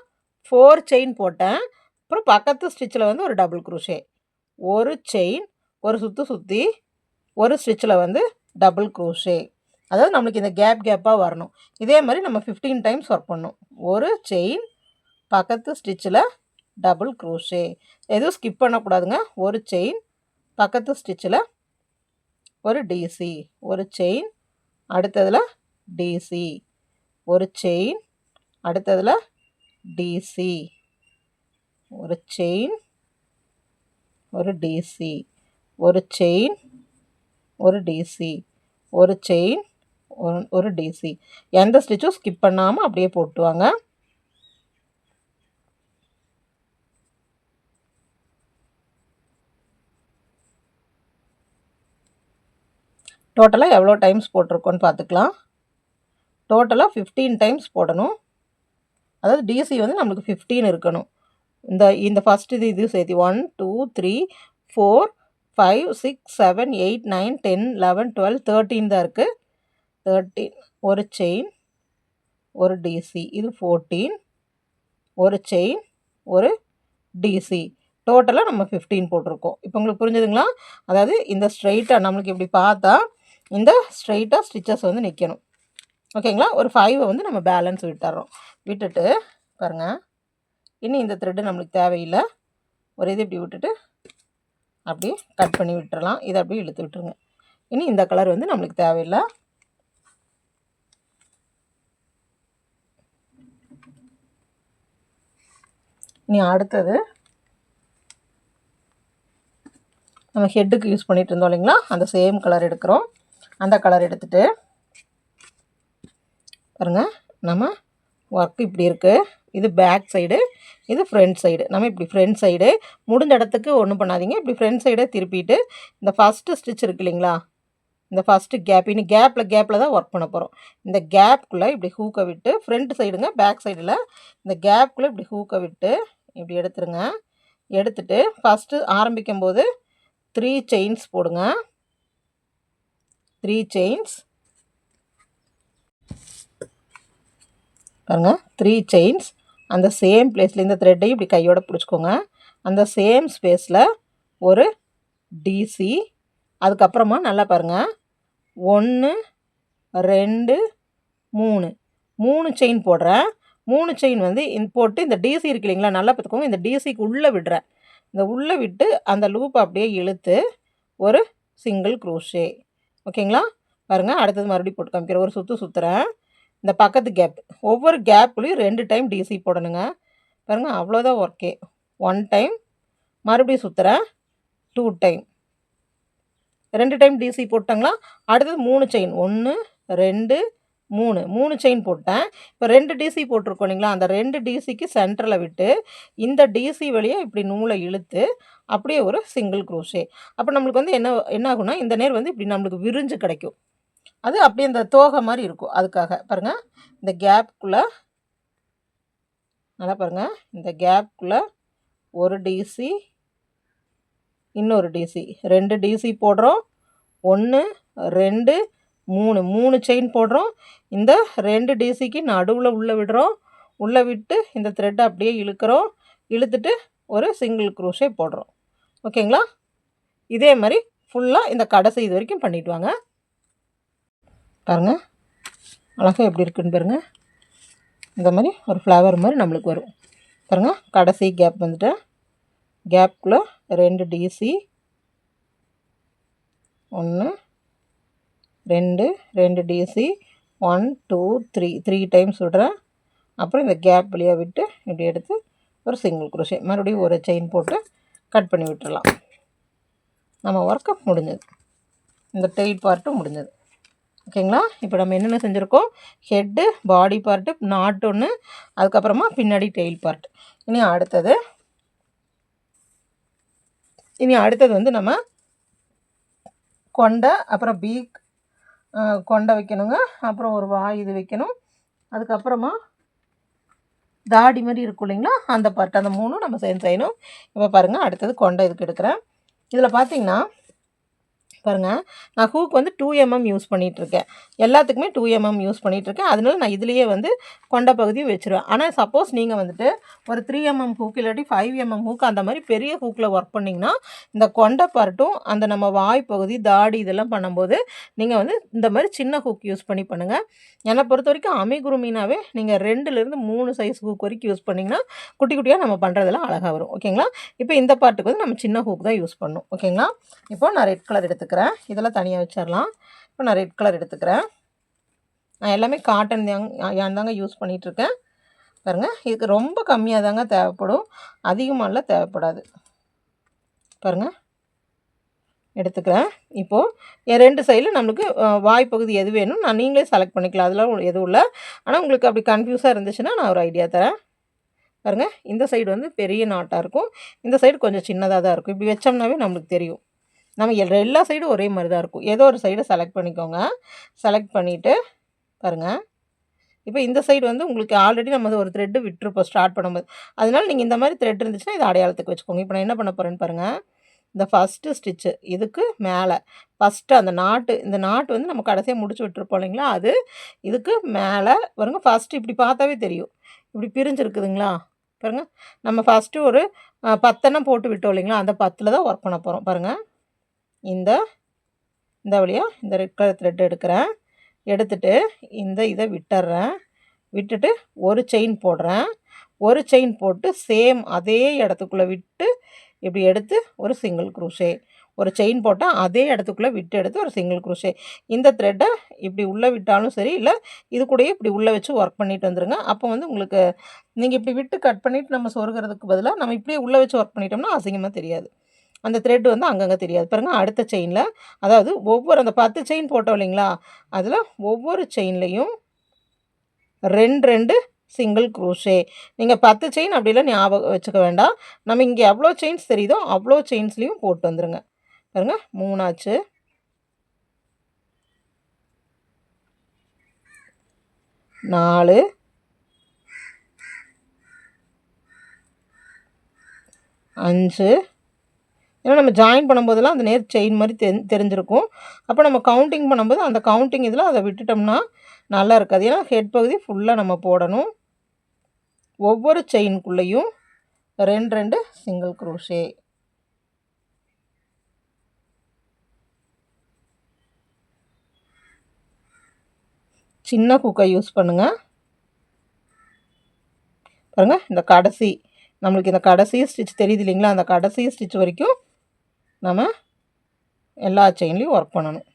4 செயின் போட்டேன். அப்புறம் பக்கத்து ஸ்டிச்சில் வந்து ஒரு டபுள் க்ரோஷே. ஒரு செயின் ஒரு சுற்றி ஒரு ஸ்டிச்சில் வந்து டபுள் க்ரோஷே. அதாவது நம்மளுக்கு இந்த கேப்பாக வரணும். இதே மாதிரி நம்ம 15 டைம்ஸ் ஒர்க் பண்ணணும். ஒரு செயின் பக்கத்து ஸ்டிச்சில் டபுள் க்ரோஷே. எதுவும் ஸ்கிப் பண்ணக்கூடாதுங்க. ஒரு செயின் பக்கத்து ஸ்டிச்சில் ஒரு டிசி, ஒரு செயின் அடுத்ததில் டிசி, ஒரு செயின் அடுத்ததில் டிசி, ஒரு செயின் ஒரு டிசி, ஒரு செயின் ஒரு டிசி, ஒரு செயின் ஒரு டிசி. எந்த ஸ்டிச்சும் ஸ்கிப் பண்ணாமல் அப்படியே போட்டுவாங்க. டோட்டலாக எவ்வளோ டைம்ஸ் போட்டிருக்கோன்னு பார்த்துக்கலாம். டோட்டலாக 15 டைம்ஸ் போடணும். அதாவது டிசி வந்து நம்மளுக்கு 15 இருக்கணும். இந்த ஃபஸ்ட்டு இது சேர்த்து 1 2 3 4 5 6 7 8 9 10 11 12 13 தான் இருக்குது. 13 ஒரு செயின் ஒரு டிசி, இது 14 ஒரு செயின் ஒரு டிசி. டோட்டலாக நம்ம 15 போட்டிருக்கோம். இப்போ உங்களுக்கு புரிஞ்சுதுங்களா? அதாவது இந்த ஸ்ட்ரைட்டாக நம்மளுக்கு இப்படி பார்த்தா இந்த ஸ்ட்ரைட்டாக ஸ்டிச்சஸ் வந்து நிற்கணும். ஓகேங்களா? ஒரு 5 வந்து நம்ம பேலன்ஸ் விட்டுறோம். விட்டுட்டு பாருங்கள், இனி இந்த த்ரெட்டு நம்மளுக்கு தேவையில்லை. ஒரு இது இப்படி விட்டுட்டு அப்படியே கட் பண்ணி விட்டுறலாம். இதை அப்படியே இழுத்து விட்டுருங்க. இனி இந்த கலர் வந்து நம்மளுக்கு தேவையில்லை. இனி அடுத்தது நம்ம ஹெட்டுக்கு யூஸ் பண்ணிகிட்டு இருந்தோம் இல்லைங்களா, அந்த சேம் கலர் எடுக்கிறோம். அந்த கலர் எடுத்துகிட்டு பாருங்கள், நம்ம ஒர்க்கு இப்படி இருக்குது. இது பேக் சைடு, இது ஃப்ரண்ட் சைடு. நம்ம இப்படி ஃப்ரண்ட் சைடு முடிஞ்ச இடத்துக்கு ஒன்றும் பண்ணாதீங்க. இப்படி ஃப்ரண்ட் சைடை திருப்பிட்டு இந்த ஃபஸ்ட்டு ஸ்டிச் இருக்குது இல்லைங்களா, இந்த ஃபஸ்ட்டு கேப், இனி கேப்பில் தான் ஒர்க் பண்ண போகிறோம். இந்த கேப்புக்குள்ளே இப்படி ஹூக்கை விட்டு ஃப்ரண்ட் சைடுங்க, பேக் சைடில் இந்த கேப்புக்குள்ளே இப்படி ஹூக்கை விட்டு இப்படி எடுத்துருங்க. எடுத்துட்டு ஃபஸ்ட்டு ஆரம்பிக்கும் போது 3 செயின்ஸ் போடுங்க. 3 செயின்ஸ் பாருங்க, 3 செயின்ஸ் அந்த சேம் பிளேஸில் இந்த த்ரெட்டையும் இப்படி கையோட பிடிச்சிக்கோங்க. அந்த சேம் ஸ்பேஸில் ஒரு டிசி. அதுக்கப்புறமா நல்லா பாருங்கள், 1 2 3 3 செயின் போடுறேன். 3 செயின் வந்து போட்டு இந்த டிசி இருக்கு இல்லைங்களா, நல்லா பார்த்துக்கோங்க. இந்த டிசிக்கு உள்ளே விடுறேன். இந்த உள்ளே விட்டு அந்த லூப்பை அப்படியே இழுத்து ஒரு சிங்கிள் க்ரோஷே. ஓகேங்களா? பாருங்கள், அடுத்தது மறுபடியும் போட்டு காமிக்கிறேன். ஒரு சுற்றுறேன். இந்த பக்கத்து கேப், ஒவ்வொரு கேப்புலையும் 2 டைம் டிசி போடணுங்க. பாருங்கள், அவ்வளோதான் ஒர்க்கே. 1 டைம், மறுபடியும் சுற்றுறேன் 2 டைம், 2 டைம் டிசி போட்டாங்களா. அடுத்தது 3 செயின், 1 2 3 செயின் போட்டேன். இப்போ 2 டிசி போட்டிருக்கோம் இல்லைங்களா, அந்த 2 டிசிக்கு சென்டரில் விட்டு இந்த டிசி வழியாக இப்படி நூலை இழுத்து அப்படியே ஒரு சிங்கிள் க்ரோஷே. அப்போ நம்மளுக்கு வந்து என்ன ஆகும்னா, இந்த நேர் வந்து இப்படி நம்மளுக்கு விரிஞ்சு கிடைக்கும். அது அப்படியே இந்த தோகை மாதிரி இருக்கும். அதுக்காக பாருங்கள், இந்த கேப்புக்குள்ளே நல்லா பாருங்கள், இந்த கேப்புக்குள்ளே ஒரு டிசி, இன்னொரு டிசி, 2 டிசி போடுறோம். 1 2 3 செயின் போடுறோம். இந்த 2 டிசிக்கு நடுவில் உள்ளே விடுறோம். உள்ளே விட்டு இந்த த்ரெட்டை அப்படியே இழுக்கிறோம். இழுத்துட்டு ஒரு சிங்கிள் க்ரோஷே போடுறோம். ஓகேங்களா? இதே மாதிரி ஃபுல்லாக இந்த கடைசி இது வரைக்கும் பண்ணிட்டு வாங்க. பாருங்கள், அழகாக எப்படி இருக்குன்னு பாருங்கள். இந்த மாதிரி ஒரு ஃப்ளவர் மாதிரி நம்மளுக்கு வரும். பாருங்கள், கடைசி கேப் வந்துட்டு கேப்புக்குள்ளே 2 டிசி, 1 2 டிசி, 1 2 3 டைம்ஸ் விடுறேன். அப்புறம் இந்த கேப் வழியாக விட்டு இப்படி எடுத்து ஒரு சிங்கிள் க்ரோஷே, மறுபடியும் ஒரு செயின் போட்டு கட் பண்ணி விட்டுடலாம். நம்ம ஒர்க்கு முடிஞ்சது. இந்த டெயில் பார்ட்டும் முடிஞ்சது. ஓகேங்களா? இப்போ நம்ம என்னென்ன செஞ்சுருக்கோம், ஹெட்டு, பாடி பார்ட்டு, நாட் ஒன்று, அதுக்கப்புறமா பின்னாடி டெயில் பார்ட். இனி அடுத்தது வந்து நம்ம கொண்டை, அப்புறம் பீக், கொண்டை வைக்கணுங்க. அப்புறம் ஒரு வாய் இது வைக்கணும். அதுக்கப்புறமா தாடி மாதிரி இருக்கும் இல்லைங்களா, அந்த பார்ட் அந்த 3ம் நம்ம செய்யணும். இப்போ பாருங்கள், அடுத்தது கொண்டை இதுக்கு எடுக்கிறேன். இதில் பார்த்தீங்கன்னா பாருங்கள், நான் ஹூக் வந்து 2mm யூஸ் பண்ணிகிட்ருக்கேன். எல்லாத்துக்குமே 2mm யூஸ் பண்ணிகிட்ருக்கேன். அதனால நான் இதுலேயே வந்து கொண்ட பகுதியும் வச்சுருவேன். ஆனால் சப்போஸ் நீங்கள் வந்துட்டு ஒரு 3mm ஹூக் இல்லாட்டி 5mm ஹூக் அந்த மாதிரி பெரிய ஹூக்கில் ஒர்க் பண்ணிங்கன்னா இந்த கொண்ட பார்ட்டும் அந்த நம்ம வாய் பகுதி தாடி இதெல்லாம் பண்ணும்போது நீங்கள் வந்து இந்த மாதிரி சின்ன ஹூக் யூஸ் பண்ணி பண்ணுங்கள். என்னை பொறுத்த வரைக்கும் அமிகுருமினாவே நீங்கள் 2லேருந்து 3 சைஸ் ஹூக் வரைக்கும் யூஸ் பண்ணிங்கன்னா குட்டி குட்டியாக நம்ம பண்ணுறதெல்லாம் அழகாக வரும். ஓகேங்களா? இப்போ இந்த பார்ட்டுக்கு வந்து நம்ம சின்ன ஹூக் தான் யூஸ் பண்ணணும். ஓகேங்களா? இப்போ நான் ரெட் கலர் எடுத்துக்கிறேன். இதெல்லாம் தனியாக வச்சிடலாம். இப்போ நான் ரெட் கலர் எடுத்துக்கிறேன். நான் எல்லாமே காட்டன் தாங்க யூஸ் பண்ணிகிட்ருக்கேன். பாருங்கள், இதுக்கு ரொம்ப கம்மியாக தாங்க தேவைப்படும், அதிகமாகலாம் தேவைப்படாது. பாருங்கள், எடுத்துக்கிறேன். இப்போது என் 2 சைடில் நம்மளுக்கு வாய்ப்பகுதி எது வேணும் நான் நீங்களே செலக்ட் பண்ணிக்கலாம், அதெல்லாம் எதுவும் இல்லை. ஆனால் உங்களுக்கு அப்படி கன்ஃபியூஸாக இருந்துச்சுன்னா நான் ஒரு ஐடியா தரேன். பாருங்கள், இந்த சைடு வந்து பெரிய நாட்டாக இருக்கும், இந்த சைடு கொஞ்சம் சின்னதாக தான் இருக்கும். இப்படி வச்சோம்னாவே நம்மளுக்கு தெரியும். நம்ம எல்லா சைடும் ஒரே மாதிரி தான் இருக்கும். ஏதோ ஒரு சைடை செலக்ட் பண்ணிக்கோங்க. செலக்ட் பண்ணிவிட்டு பாருங்கள், இப்போ இந்த சைடு வந்து உங்களுக்கு ஆல்ரெடி நம்ம ஒரு த்ரெட்டு விட்டுருப்போம் ஸ்டார்ட் பண்ணும்போது. அதனால நீங்கள் இந்த மாதிரி த்ரெட் இருந்துச்சுன்னா இது அடையாளத்துக்கு வச்சுக்கோங்க. இப்போ நான் என்ன பண்ண போகிறேன்னு பாருங்கள். இந்த ஃபஸ்ட்டு ஸ்டிச்சு இதுக்கு மேலே ஃபஸ்ட்டு அந்த நாட்டு, இந்த நாட்டு வந்து நம்ம கடைசியாக முடிச்சு விட்டுருப்போம் இல்லைங்களா, அது இதுக்கு மேலே பாருங்கள். ஃபஸ்ட்டு இப்படி பார்த்தாவே தெரியும், இப்படி பிரிஞ்சுருக்குதுங்களா பாருங்கள். நம்ம ஃபஸ்ட்டு ஒரு 10 போட்டு விட்டோம் இல்லைங்களா, அந்த 10ல் தான் ஒர்க் பண்ண போகிறோம். பாருங்கள், இந்த வழியாக இந்த ரெட் கலர் த்ரெட் எடுக்கிறேன். எடுத்துட்டு இதை விட்டுறேன். விட்டுட்டு ஒரு செயின் போடுறேன். ஒரு செயின் போட்டு சேம் அதே இடத்துக்குள்ளே விட்டு இப்படி எடுத்து ஒரு சிங்கிள் குரூஷே. ஒரு செயின் போட்டால் அதே இடத்துக்குள்ளே விட்டு எடுத்து ஒரு சிங்கிள் குரூஷே. இந்த த்ரெட்டை இப்படி உள்ளே விட்டாலும் சரி, இல்லை இது கூடயே இப்படி உள்ளே வச்சு ஒர்க் பண்ணிட்டு வந்துடுங்க. அப்போ வந்து உங்களுக்கு நீங்கள் இப்படி விட்டு கட் பண்ணிவிட்டு நம்ம சொருகிறதுக்கு பதிலாக நம்ம இப்படியே உள்ளே வச்சு ஒர்க் பண்ணிட்டோம்னா அசிங்கமாக தெரியாது. அந்த த்ரெட் வந்து அங்கங்கே தெரியாது. பாருங்கள், அடுத்த செயினில் அதாவது ஒவ்வொரு அந்த 10 செயின் போட்டோம் இல்லைங்களா, அதில் ஒவ்வொரு செயின்லேயும் 2 சிங்கிள் குரூஷே. நீங்கள் 10 செயின் அப்படிலாம் ஞாபகம் வச்சுக்க வேண்டாம். நம்ம இங்கே எவ்வளோ செயின்ஸ் தெரியுதோ அவ்வளோ செயின்ஸ்லேயும் போட்டு வந்துடுங்க. பாருங்கள், 3 ஆச்சு. 4 5. ஏன்னா நம்ம ஜாயின் பண்ணும்போதெல்லாம் அந்த நேர் செயின் மாதிரி தெரிஞ்சிருக்கும். அப்போ நம்ம கவுண்டிங் பண்ணும்போது அந்த கவுண்டிங் இதில் அதை விட்டுட்டோம்னா நல்லா இருக்காது. ஏன்னா ஹெட் பகுதி ஃபுல்லாக நம்ம போடணும். ஒவ்வொரு செயின்குள்ளேயும் 2 சிங்கிள் குரூஷே. சின்ன ஹூக்கை யூஸ் பண்ணுங்கள். பாருங்கள், இந்த கடைசி நம்மளுக்கு இந்த கடைசி ஸ்டிச் தெரியுது இல்லைங்களா, அந்த கடைசி ஸ்டிச் வரைக்கும் நம்ம எல்லா செயின்லேயும் ஒர்க் பண்ணணும்.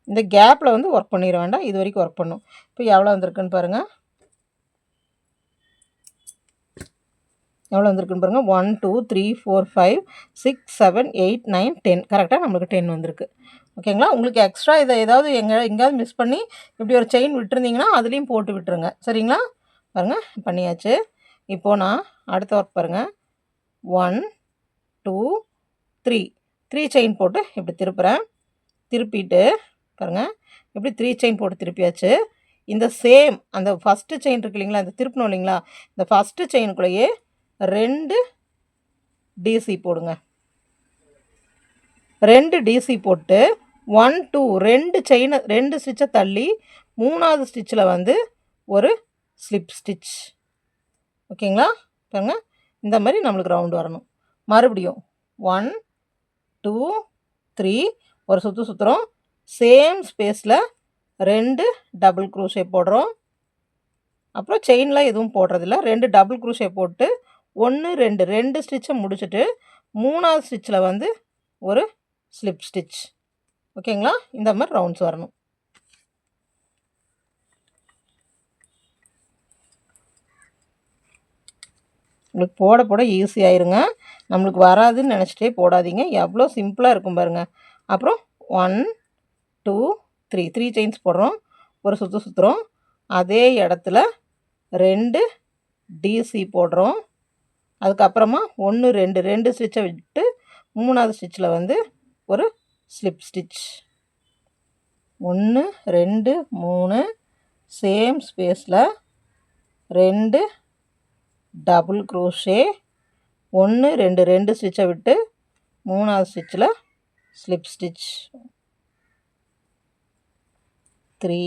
இந்த கேப்பில் வந்து ஒர்க் பண்ணிட வேண்டாம், இது வரைக்கும் ஒர்க் பண்ணணும். இப்போ எவ்வளோ வந்திருக்குன்னு பாருங்கள். எவ்வளோ வந்திருக்குன்னு பாருங்கள். 1 2 3 4 5 6 7 8 9 10. கரெக்டாக நம்மளுக்கு 10 வந்திருக்கு. ஓகேங்களா? உங்களுக்கு எக்ஸ்ட்ரா இதை ஏதாவது எங்கேயாவது மிஸ் பண்ணி இப்படி ஒரு செயின் விட்டுருந்தீங்கன்னா அதுலேயும் போட்டு விட்டுருங்க. சரிங்களா? பாருங்கள், பண்ணியாச்சு. இப்போது நான் அடுத்த ஒர்க் பாருங்கள். 1 2 3 செயின் போட்டு இப்படி திருப்புறேன். திருப்பிட்டு பாருங்கள், இப்படி 3 செயின் போட்டு திருப்பியாச்சு. இந்த சேம் அந்த ஃபஸ்ட்டு செயின் இருக்கு இல்லைங்களா, இந்த திருப்பணும் இல்லைங்களா, இந்த ஃபஸ்ட்டு செயினுக்குள்ளேயே 2 டிசி போடுங்க. 2 டிசி போட்டு 1 2 2 ஸ்டிச்சை தள்ளி 3வது ஸ்டிச்சில் வந்து ஒரு ஸ்லிப் ஸ்டிச். ஓகேங்களா? பாருங்க, இந்த மாதிரி நம்மளுக்கு ரவுண்டு வரணும். மறுபடியும் 1 2 3 ஒரு சுற்றுறோம். சேம் ஸ்பேஸில் 2 டபுள் க்ரூஷே போடுறோம். அப்புறம் செயின்லாம் எதுவும் போடுறதில்ல. 2 டபுள் க்ரூஷே போட்டு 1 2 ஸ்டிச்சை முடிச்சுட்டு 3வது ஸ்டிச்சில் வந்து ஒரு ஸ்லிப் ஸ்டிச். ஓகேங்களா? இந்த மாதிரி ரவுண்ட்ஸ் வரணும். உங்களுக்கு போட ஈஸியாயிருங்க. நம்மளுக்கு வராதுன்னு நினச்சிட்டே போடாதீங்க. எவ்வளோ சிம்பிளாக இருக்கும் பாருங்கள். அப்புறம் 1 2 3 செயின்ஸ் போடுறோம். ஒரு சுற்றுறோம். அதே இடத்துல 2 டிசி போடுறோம். அதுக்கப்புறமா 1 2 ஸ்டிச்சை விட்டு 3வது ஸ்டிச்சில் வந்து ஒரு ஸ்லிப் ஸ்டிச். 1 2 3 சேம் ஸ்பேஸில் 2 டபுள் க்ரோஷே 1 2 2 ஸ்டிச்சை விட்டு 3வது ஸ்டிச்சில் ஸ்லிப் ஸ்டிச் 3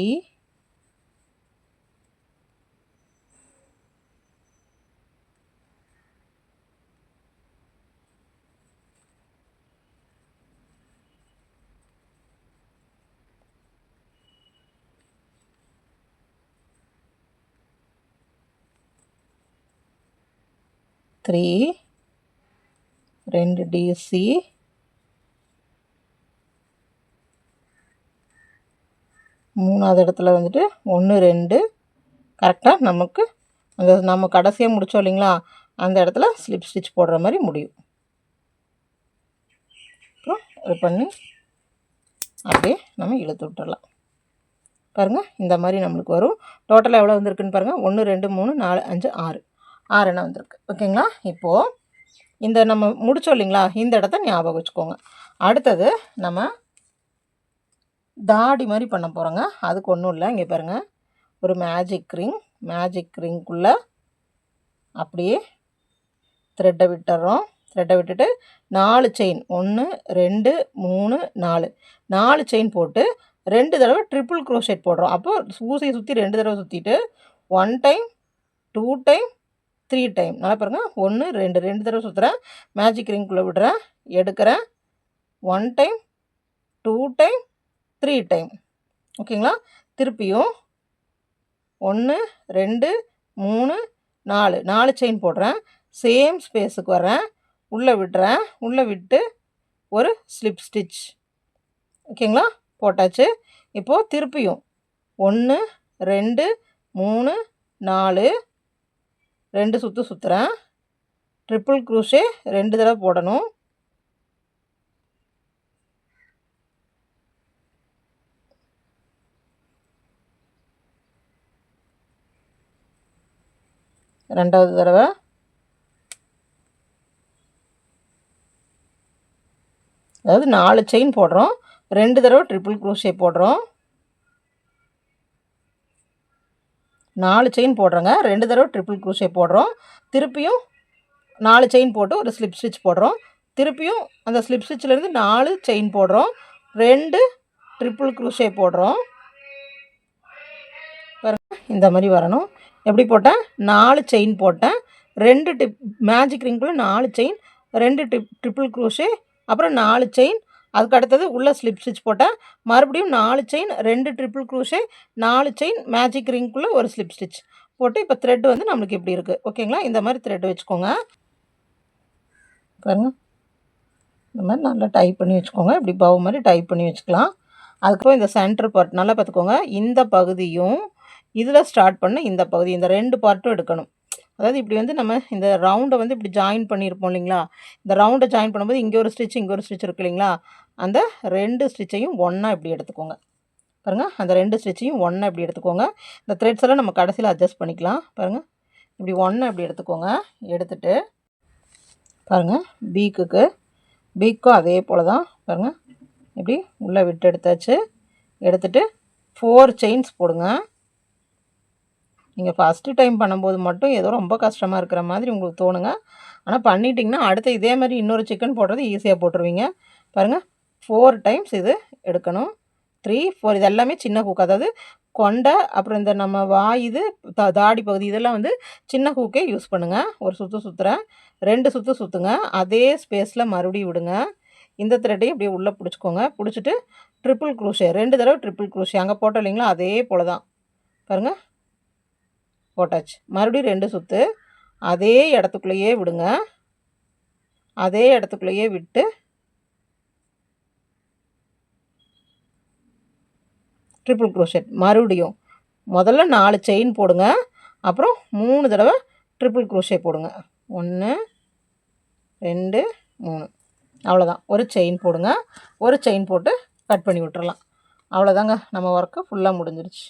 3 2 டிசி 3வது இடத்துல வந்துட்டு 1 2 கரெக்டாக நமக்கு அந்த நம்ம கடைசியாக முடித்தோம் இல்லைங்களா, அந்த இடத்துல ஸ்லிப் ஸ்டிச் போடுற மாதிரி முடியும். அப்புறம் இது பண்ணி அப்படியே நம்ம இழுத்து விட்டுடலாம். பாருங்கள், இந்த மாதிரி நம்மளுக்கு வரும். டோட்டலாக எவ்வளோ வந்திருக்குன்னு பாருங்கள். 1 2 3 4 5 6 6 எண்ணம் வந்திருக்கு. ஓகேங்களா? இப்போது இந்த நம்ம முடித்தோம் இல்லைங்களா, இந்த இடத்த ஞாபகம் வச்சுக்கோங்க. அடுத்தது நம்ம தாடி மாதிரி பண்ண போகிறோங்க. அதுக்கு ஒன்றும் இல்லை, இங்கே பாருங்கள், ஒரு மேஜிக் ரிங்குள்ளே அப்படியே த்ரெட்டை விட்டுறோம். த்ரெட்டை விட்டுட்டு 4 செயின் 1 2 3 4 செயின் போட்டு 2 தடவை ட்ரிபிள் க்ரோஷெட் போடுறோம். அப்போது ஊசியை சுற்றி 2 தடவை சுற்றிட்டு 1 டைம் 2 டைம் 3 டைம். நல்லா பாருங்கள், 1 2 2 தடவை சுற்றுறேன், மேஜிக் ரிங்குள்ளே விடுறேன், எடுக்கிறேன், 1 டைம் 2 டைம் 3 டைம். ஓகேங்களா? திருப்பியும் 1 2 3 4 செயின் போடுறேன், சேம் ஸ்பேஸுக்கு வரேன், உள்ளே விடுறேன், உள்ளே விட்டு ஒரு ஸ்லிப் ஸ்டிச். ஓகேங்களா? போட்டாச்சு. இப்போது திருப்பியும் 1 2 3 4 2 சுற்று சுற்றுறேன், ட்ரிபிள் க்ரூஷே 2 தடவை போடணும். ரெண்டாவது தடவை அதாவது 4 செயின் போடுறோம், 2 தடவை ட்ரிபிள் க்ரோஷே போடுறோம். 4 செயின் போடுறோங்க, 2 தடவை ட்ரிபிள் க்ரோஷே போடுறோம். திருப்பியும் 4 செயின் போட்டு ஒரு ஸ்லிப் ஸ்டிச் போடுறோம். திருப்பியும் அந்த ஸ்லிப் ஸ்டிச்சிலேருந்து 4 செயின் போடுறோம், 2 ட்ரிபிள் க்ரோஷே போடுறோம். இந்த மாதிரி வரணும். எப்படி போட்டேன்? 4 செயின் போட்டேன், 2 மேஜிக் ரிங்குள்ளே 4 செயின், 2 ட்ரிபிள் க்ரோஷே, அப்புறம் 4 செயின், அதுக்கு அடுத்தது உள்ளே ஸ்லிப் ஸ்டிச் போட்டேன், மறுபடியும் 4 chain, 2 triple crochet, 4 chain, magic ரிங்குள்ளே ஒரு ஸ்லிப் ஸ்டிச் போட்டு இப்போ த்ரெட் வந்து நம்மளுக்கு இப்படி இருக்குது. ஓகேங்களா? இந்த மாதிரி த்ரெட் வச்சுக்கோங்க. பாருங்கள், இந்த மாதிரி நல்லா டைப் பண்ணி வச்சுக்கோங்க. இப்படி பவு மாதிரி டைப் பண்ணி வச்சுக்கலாம். அதுக்கப்புறம் இந்த சென்டர் பார்ட் நல்லா பார்த்துக்கோங்க. இந்த பகுதியும் இதில் ஸ்டார்ட் பண்ண இந்த பகுதி, இந்த 2 பார்ட்டும் எடுக்கணும். அதாவது இப்படி வந்து நம்ம இந்த ரவுண்டை வந்து இப்படி ஜாயின் பண்ணியிருப்போம் இல்லைங்களா, இந்த ரவுண்டை ஜாயின் பண்ணும்போது இங்கே ஒரு ஸ்டிச் இங்கே ஒரு ஸ்டிச் இருக்குது இல்லைங்களா, அந்த 2 ஸ்டிச்சையும் ஒன்றா இப்படி எடுத்துக்கோங்க. பாருங்கள், அந்த 2 ஸ்டிச்சையும் ஒன்றா இப்படி எடுத்துக்கோங்க. இந்த த்ரெட்ஸ் எல்லாம் நம்ம கடைசியில் அட்ஜஸ்ட் பண்ணிக்கலாம். பாருங்கள், இப்படி ஒன்றா இப்படி எடுத்துக்கோங்க. எடுத்துகிட்டு பாருங்கள், பீக்கும் அதே போல் தான். பாருங்கள், இப்படி உள்ளே விட்டு எடுத்தாச்சு. எடுத்துகிட்டு 4 செயின்ஸ் போடுங்க. நீங்கள் ஃபஸ்ட்டு டைம் பண்ணும்போது மட்டும் ஏதோ ரொம்ப கஷ்டமாக இருக்கிற மாதிரி உங்களுக்கு தோணுங்க. ஆனால் பண்ணிட்டிங்கன்னா அடுத்து இதே மாதிரி இன்னொரு சிக்கன் போடுறது ஈஸியாக போட்டுருவீங்க. பாருங்கள், 4 டைம்ஸ் இது எடுக்கணும். 3 4 இது எல்லாமே சின்ன ஹூக், அதாவது கொண்டை, அப்புறம் இந்த நம்ம வாய், இது தாடி பகுதி, இதெல்லாம் வந்து சின்ன ஹூக்கே யூஸ் பண்ணுங்கள். ஒரு சுற்று சுற்றுறேன், 2 சுற்று சுற்றுங்க, அதே ஸ்பேஸில் மறுபடியும் விடுங்க. இந்த த்ரெட்டையும் இப்படியே உள்ளே பிடிச்சிக்கோங்க. பிடிச்சிட்டு ட்ரிபிள் க்ரூஷே 2 தடவை ட்ரிபிள் க்ரூஷே அங்கே போட்டோம் இல்லைங்களா, அதே போல் தான். பாருங்கள், போட்டாச்சு. மறுபடியும் 2 சுற்று அதே இடத்துக்குள்ளேயே விடுங்க. அதே இடத்துக்குள்ளேயே விட்டு ட்ரிபிள் க்ரோஷெட் மறுபடியும் முதல்ல 4 செயின் போடுங்க, அப்புறம் 3 தடவை ட்ரிபிள் க்ரோஷே போடுங்க. 1 2 3 அவ்வளோதான். ஒரு செயின் போடுங்க, ஒரு செயின் போட்டு கட் பண்ணி விட்டுறலாம். அவ்வளோதாங்க, நம்ம ஒர்க்கு ஃபுல்லாக முடிஞ்சிருச்சு.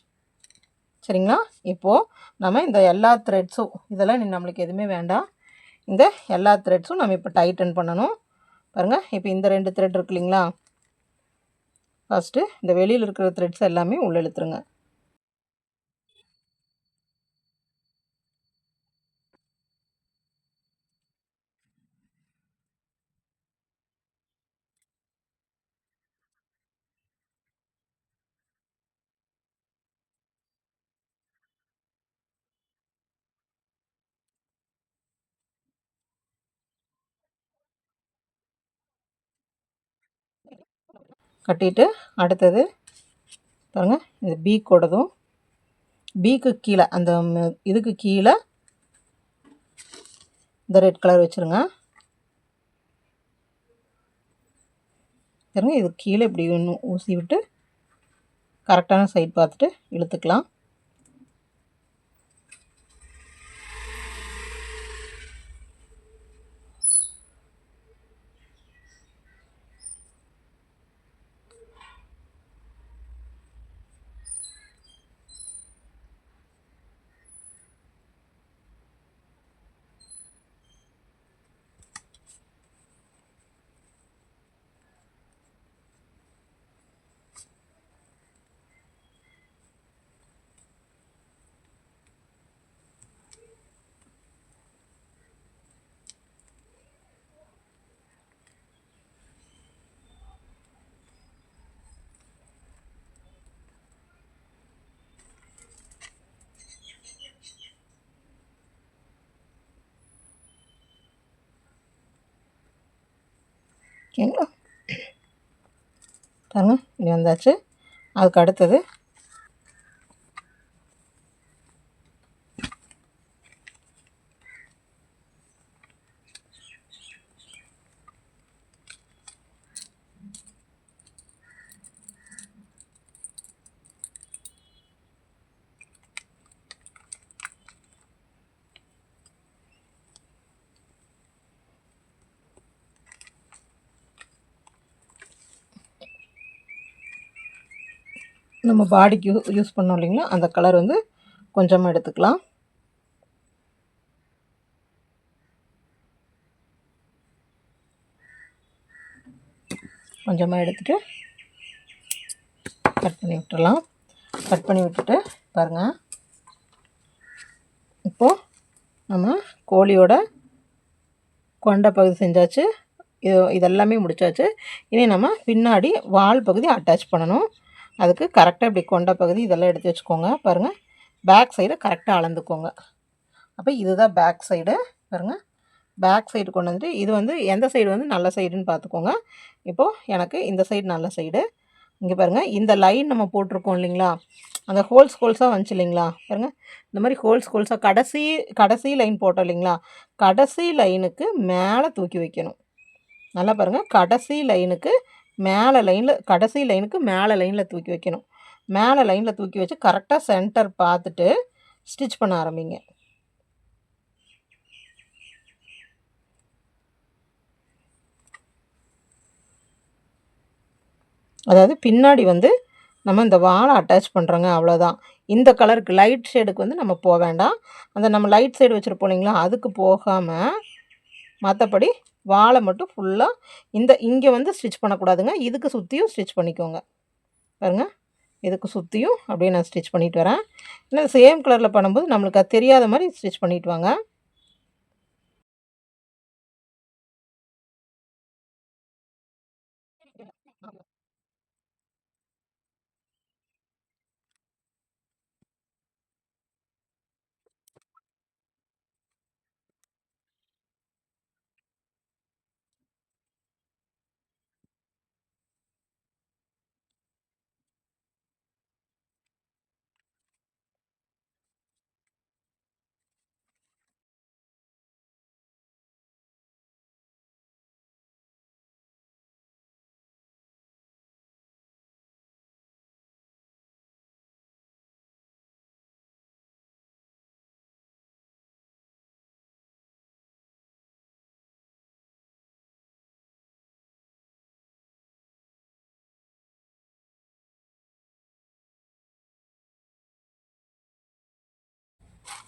சரிங்களா? இப்போது நம்ம இந்த எல்லா த்ரெட்ஸும், இதெல்லாம் நம்மளுக்கு எதுவுமே வேண்டாம், இந்த எல்லா த்ரெட்ஸும் நம்ம இப்போ டைட்டன் பண்ணணும். பாருங்கள், இப்போ இந்த 2 த்ரெட் இருக்கு இல்லைங்களா, ஃபஸ்ட்டு இந்த வெளியில் இருக்கிற த்ரெட்ஸ் எல்லாமே உள்ளே இழுத்துருங்க. கட்டிட்டு அடுத்தது பாருங்கள், இந்த பீக்கோடதும் பீக்கு கீழே அந்த இதுக்கு கீழே இந்த ரெட் கலர் வச்சுருங்க. பாருங்கள், இது கீழே இப்படி ஒன்று ஊசி விட்டு கரெக்டான சைட் பார்த்துட்டு இழுத்துக்கலாம். ஓகேங்களா? பாருங்கள், இப்படி வந்தாச்சு. அதுக்கு அடுத்தது நம்ம பாடிக்கு யூஸ் பண்ணோம் இல்லைங்களா, அந்த கலர் வந்து கொஞ்சமாக எடுத்துக்கலாம். கொஞ்சமாக எடுத்துகிட்டு கட் பண்ணி விட்டுடலாம். கட் பண்ணி விட்டுட்டு பாருங்கள், இப்போது நம்ம கோழியோட கொண்டை பகுதி செஞ்சாச்சு. இதெல்லாமே முடிச்சாச்சு. இனி நம்ம பின்னாடி வால் பகுதி அட்டாச் பண்ணணும். அதுக்கு கரெக்டாக இப்படி கொண்டை பகுதி இதெல்லாம் எடுத்து வச்சுக்கோங்க. பாருங்கள், பேக் சைடை கரெக்டாக அளந்துக்கோங்க. அப்போ இதுதான் பேக் சைடு. பாருங்கள், பேக் சைடு கொண்டு வந்துட்டு இது வந்து எந்த சைடு வந்து நல்ல சைடுன்னு பார்த்துக்கோங்க. இப்போது எனக்கு இந்த சைடு நல்ல சைடு. இங்கே பாருங்கள், இந்த லைன் நம்ம போட்டிருக்கோம் இல்லைங்களா, அந்த ஹோல்ஸாக வந்துச்சு இல்லைங்களா. பாருங்கள், இந்த மாதிரி ஹோல்ஸாக கடைசி லைன் போட்டோம் இல்லைங்களா, கடைசி லைனுக்கு மேலே தூக்கி வைக்கணும். நல்லா பாருங்கள், கடைசி லைனுக்கு மேலே லைனில் தூக்கி வைக்கணும். மேலே லைனில் தூக்கி வச்சு கரெக்டாக சென்டர் பார்த்துட்டு ஸ்டிச் பண்ண ஆரம்பிங்க. அதாவது பின்னாடி வந்து நம்ம இந்த வாழை அட்டாச் பண்ணுறோங்க, அவ்வளோதான். இந்த கலருக்கு லைட் ஷேடுக்கு வந்து நம்ம போக வேண்டாம். அந்த நம்ம லைட் சைடு வச்சுருப்போம் இல்லைங்களா, அதுக்கு போகாமல் மற்றபடி வாழை மட்டும் ஃபுல்லாக இங்கே வந்து ஸ்டிச் பண்ணக்கூடாதுங்க. இதுக்கு சுற்றியும் ஸ்டிச் பண்ணிக்கோங்க. பாருங்கள், இதுக்கு சுற்றியும் அப்படியே நான் ஸ்டிச் பண்ணிட்டு வரேன். ஏன்னா சேம் கலரில் பண்ணும்போது நம்மளுக்கு அது தெரியாத மாதிரி ஸ்டிச் பண்ணிட்டு வாங்க.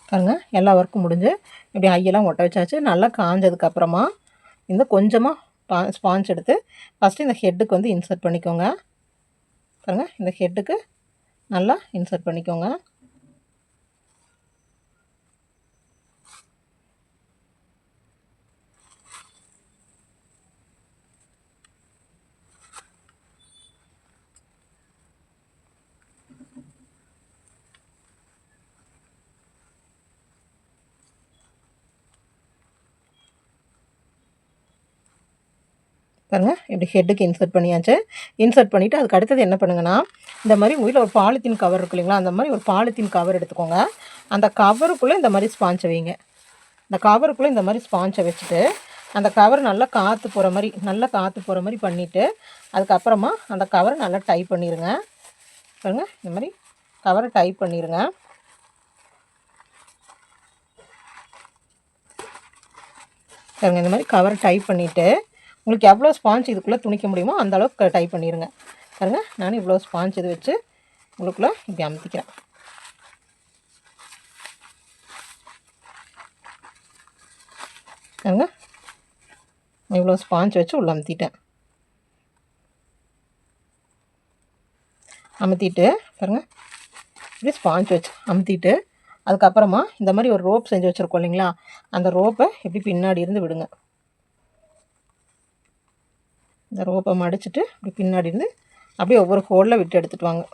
பாருங்கள், எல்லா ஒர்க்கும் முடிஞ்சு இப்படி ஐயெல்லாம் ஒட்ட வச்சாச்சு. நல்லா காஞ்சதுக்கப்புறமா இந்த கொஞ்சமாக ஸ்பாஞ்ச் எடுத்து ஃபஸ்ட்டு இந்த ஹெட்டுக்கு வந்து இன்சர்ட் பண்ணிக்கோங்க. பாருங்கள், இந்த ஹெட்டுக்கு நல்லா இன்சர்ட் பண்ணிக்கோங்க. பாருங்கள் இப்படி ஹெட்டுக்கு இன்சர்ட் பண்ணியாச்சு. இன்சர்ட் பண்ணிவிட்டு அதுக்கு அடுத்தது என்ன பண்ணுங்கன்னா, இந்த மாதிரி உங்கள் வீட்டில் ஒரு பாலித்தீன் கவர் இருக்கு இல்லைங்களா, அந்த மாதிரி ஒரு பாலித்தீன் கவர் எடுத்துக்கோங்க. அந்த கவருக்குள்ளே இந்த மாதிரி ஸ்பாஞ்சை வைங்க. இந்த கவருக்குள்ளே இந்த மாதிரி ஸ்பாஞ்சை வச்சுட்டு அந்த கவர் நல்லா காற்று போகிற மாதிரி பண்ணிவிட்டு அதுக்கப்புறமா அந்த கவரை நல்லா டைப் பண்ணிடுங்க. பாருங்கள் இந்த மாதிரி கவரை டைப் பண்ணிடுங்க. பாருங்கள் இந்த மாதிரி கவரை டைப் பண்ணிவிட்டு உங்களுக்கு எவ்வளோ ஸ்பாஞ்ச் இதுக்குள்ளே துணிக்க முடியுமோ அந்த அளவுக்கு டைப் பண்ணிடுங்க. பாருங்கள் நான் இவ்வளோ ஸ்பாஞ்ச் இது வச்சு உங்களுக்குள்ளே இப்படி அமுத்திக்கிறேன். பாருங்கள் இவ்வளோ ஸ்பாஞ்ச் வச்சு உள்ள அமுத்திட்டு பாருங்கள் இப்படி ஸ்பாஞ்ச் வச்சு அமுத்திட்டு அதுக்கப்புறமா இந்த மாதிரி ஒரு ரோப் செஞ்சு வச்சுருக்கோம் இல்லைங்களா, அந்த ரோப்பை இப்படி பின்னாடி இருந்து விடுங்க. இந்த ரோப்பை மடிச்சுட்டு இப்படி பின்னாடி இருந்து அப்படியே ஒவ்வொரு ஹோலில் விட்டு எடுத்துகிட்டு வாங்க.